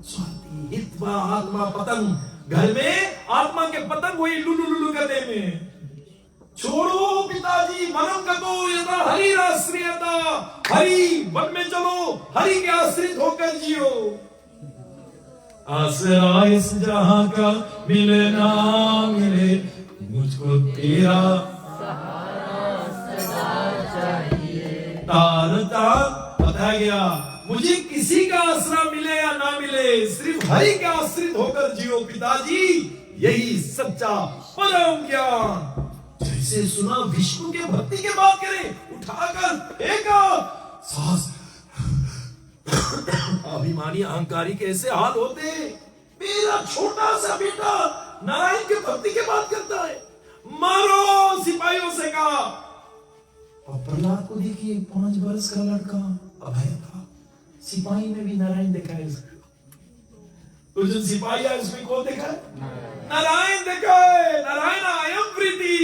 स्वार्थी हितवा आत्मा पतंग, घर में आत्मा के पतंग वही लुलु लुलु करने में। छोड़ो पिताजी मनम गतो यदा हरि आश्रियता, हरि वन में चलो, हरि के आश्रित होकर जियो। आसरा इस जहां का मिले ना मिले, मुझको तेरा सहारा सदा चाहिए। तार बताया गया, मुझे किसी का आसरा मिले या ना मिले, सिर्फ हरि के आश्रित होकर जियो पिताजी, यही सच्चा परम ज्ञान। जैसे सुना विष्णु के भक्ति के बात करें, उठाकर फेंका सांस। अभिमानी अहंकारी के ऐसे हाल होते, मेरा छोटा सा बेटा नारायण के भक्ति के बात करता है, मारो सिपाहियों से कहा। और प्रहलाद को देखिए, 5 वर्ष का लड़का अभय था, सिपाही में भी नारायण देखा है। तो जो सिपाही है उसमें कौन देखा है? नारायण देखा है। नारायण आई एम प्रीति।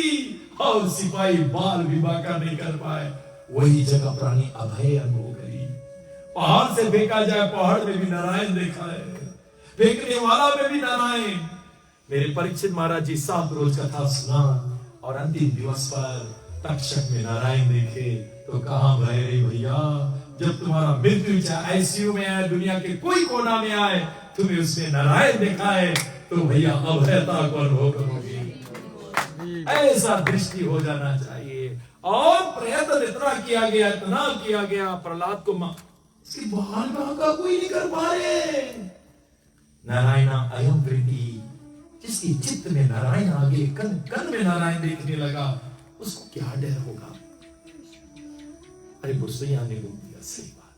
और सिपाही बाल विवाह का नहीं कर पाए, वही जगह प्राणी अभय अनुभव करी। पहाड़ से फेंका जाए, पहाड़ में भी नारायण देखा है, फेंकने वाला में भी नारायण। मेरे परीक्षित महाराज जी 7 रोज कथा सुना और अंतिम दिवस पर तक्षक में नारायण देखे तो कहां भय रही भैया, जब तुम्हारा मृत्यु चाहे आईसीयू में आए, दुनिया के कोई कोना में आए, तुम्हें उसने नारायण देखा है तो भैया अभयता को अनुभव करोगे। ऐसा दृष्टि हो जाना चाहिए। और प्रयत्न इतना किया गया, इतना किया गया, प्रहलाद को इसकी बहाल का कोई नहीं कर पा रहे। नारायण अयम प्रीति, जिसकी चित्त में नारायण आगे, कन कन में नारायण देखने लगा, उसको क्या डर होगा। अरे बुसैया ने बोल दिया, सही बात,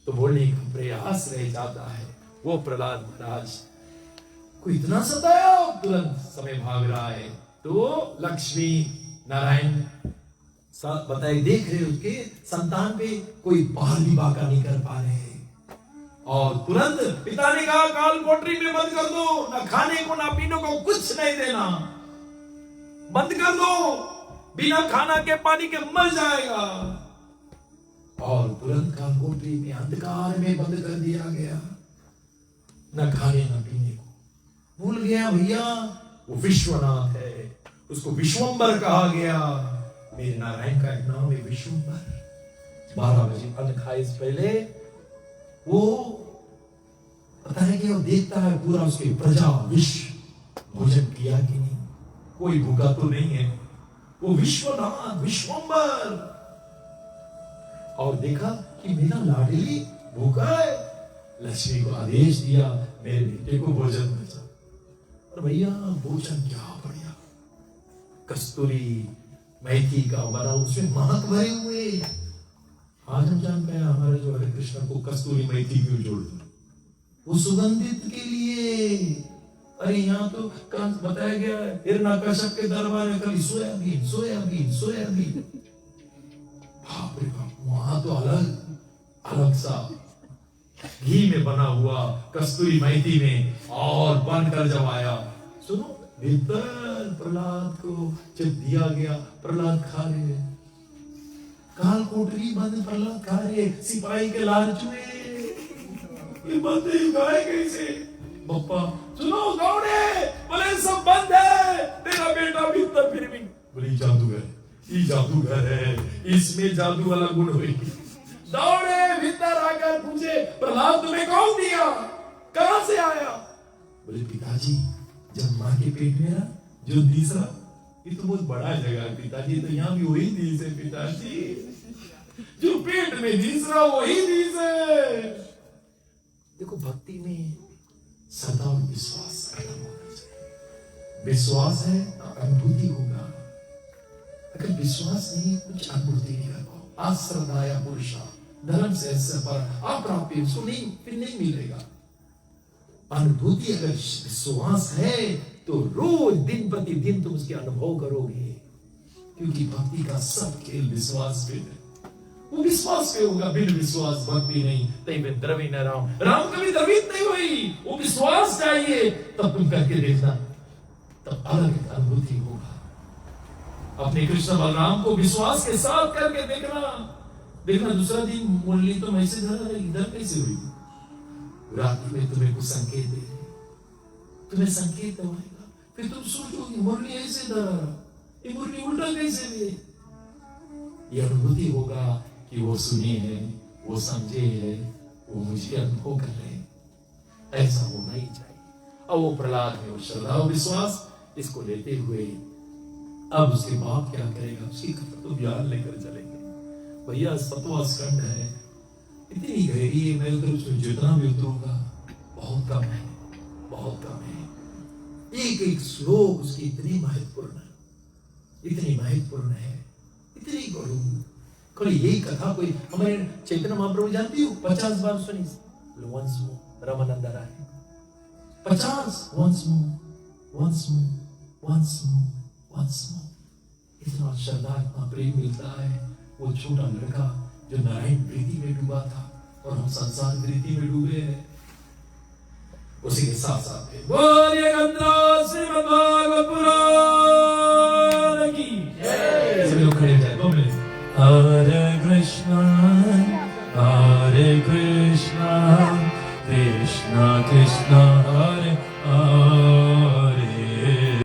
तो बोलने का प्रयास रह जाता है। वो प्रहलाद महाराज को इतना सताया, तुरंत समय भाग रहा है, तो लक्ष्मी नारायण बताए देख रहे, उसके संतान पे कोई बाल विवाह का नहीं कर पा रहे, और तुरंत पिता ने कहा काल कोठरी में बंद कर दो, ना खाने को ना पीने को कुछ नहीं देना, बंद कर दो, बिना खाना के पानी के मर जाएगा। और तुरंत काल कोठरी में अंधकार में बंद कर दिया गया, न खाने न पीने को। भूल गया भैया वो विश्वनाथ है, उसको विश्वंबर कहा गया। मेरे नारायण का एक नाम है विश्वंबर। 12 बजे अन्न खाए से पहले वो पता है कि वो देखता है पूरा उसके प्रजा विश्व भोजन किया कि नहीं, कोई भूखा तो नहीं है। वो विश्वनाथ विश्वंबर, और देखा कि मेरा लाडली भूखा है, लक्ष्मी को आदेश दिया मेरे बेटे को भोजन भेजा। और भैया भोजन क्या बढ़िया, कस्तूरी मेथी का बना, उसमें महक भरे हुए। आज हम जान पाए हमारे जो हरे कृष्ण को कस्तूरी मेथी क्यों जोड़ दो, वो सुगंधित के लिए। अरे यहाँ तो बताया गया है हिरण्यकश्यप के दरबार में कभी सोयाबीन सोयाबीन सोयाबीन, बाप रे बाप, वहां तो अलग अलग सा घी में बना हुआ कस्तूरी मेथी में, और बनकर जब आया, सुनो भीतर प्रहलाद को जब दिया गया, प्रहलाद खा रहे, काल कोठरी बंद, प्रहलाद खा रहे, सिपाही के लालच में ये बातें गाए कैसे। पप्पा सुनो दौड़े, बोले सब बंद है, तेरा बेटा भीतर फिर भी, बोली जादूगर, ये जादूगर है, इसमें जादू वाला गुण होगी। दौड़े भीतर आकर पूछे प्रहलाद तुम्हें कौन दिया, कहां से आया। बोले पिताजी जब मां के पेट में रहा जो तीसरा, ये तो बहुत बड़ा जगह है पिताजी, तो यहाँ भी वही दीस है पिताजी, जो पेट में तीसरा वही दीस है। देखो भक्ति में सदा विश्वास खत्म होना चाहिए। विश्वास है अनुभूति होगा, अगर विश्वास नहीं कुछ अनुभूति नहीं कर पाओ। आश्रदाया पुरुषा धर्म से ऐसा पर अप्राप्य, उसको नहीं, फिर नहीं मिलेगा। अनुभूति अगर विश्वास है तो रोज दिन प्रतिदिन तुम उसके अनुभव करोगे, क्योंकि भक्ति का सब खेल विश्वास पे है। वो विश्वास पे होगा, बिन विश्वास भक्ति नहीं। तई में द्रवी न राम, राम कभी द्रवित नहीं हुई। वो विश्वास चाहिए, तब तुम करके देखना, तब अलग अनुभूति होगा। अपने कृष्ण बलराम को विश्वास के साथ करके देखना दूसरा दिन मुरली तो ऐसे धरा है, इधर कैसे हुई? रात में तुम्हें कुछ संकेत दे, तुम्हें संकेत होगा, फिर तुम सोचोगे मुरली ऐसे धरा, ये मुरली उल्टा कैसे हुई? ये अनुभूति होगा कि वो सुने हैं, वो समझे हैं, वो मुझे अनुभव कर रहे हैं। ऐसा होना ही चाहिए। अब वो प्रहलाद में वो श्रद्धा और विश्वास इसको लेते हुए अब उसके बाप क्या करेगा, उसकी कथा तो ज्ञान लेकर चलेंगे। भैया 7वां स्कंद है, इतनी गहरी है, मैं उधर उसमें जितना भी उतरूंगा बहुत कम है, बहुत कम है। एक एक श्लोक उसकी इतनी महत्वपूर्ण है, इतनी महत्वपूर्ण है, इतनी गौरव। कोई यही कथा कोई हमारे चैतन्य महाप्रभु जानती हो 50 बार सुनी, once more Ramanand Rai 50 once more once more once more once more. इतना श्रद्धा, इतना प्रेम मिलता है। वो छोटा लड़का जो नारायण प्रीति में डूबा था और हम संसार प्रीति में डूबे हैं, उसी के साथ साथ बोलिए गंगा श्रीमद् भागवत पुराण।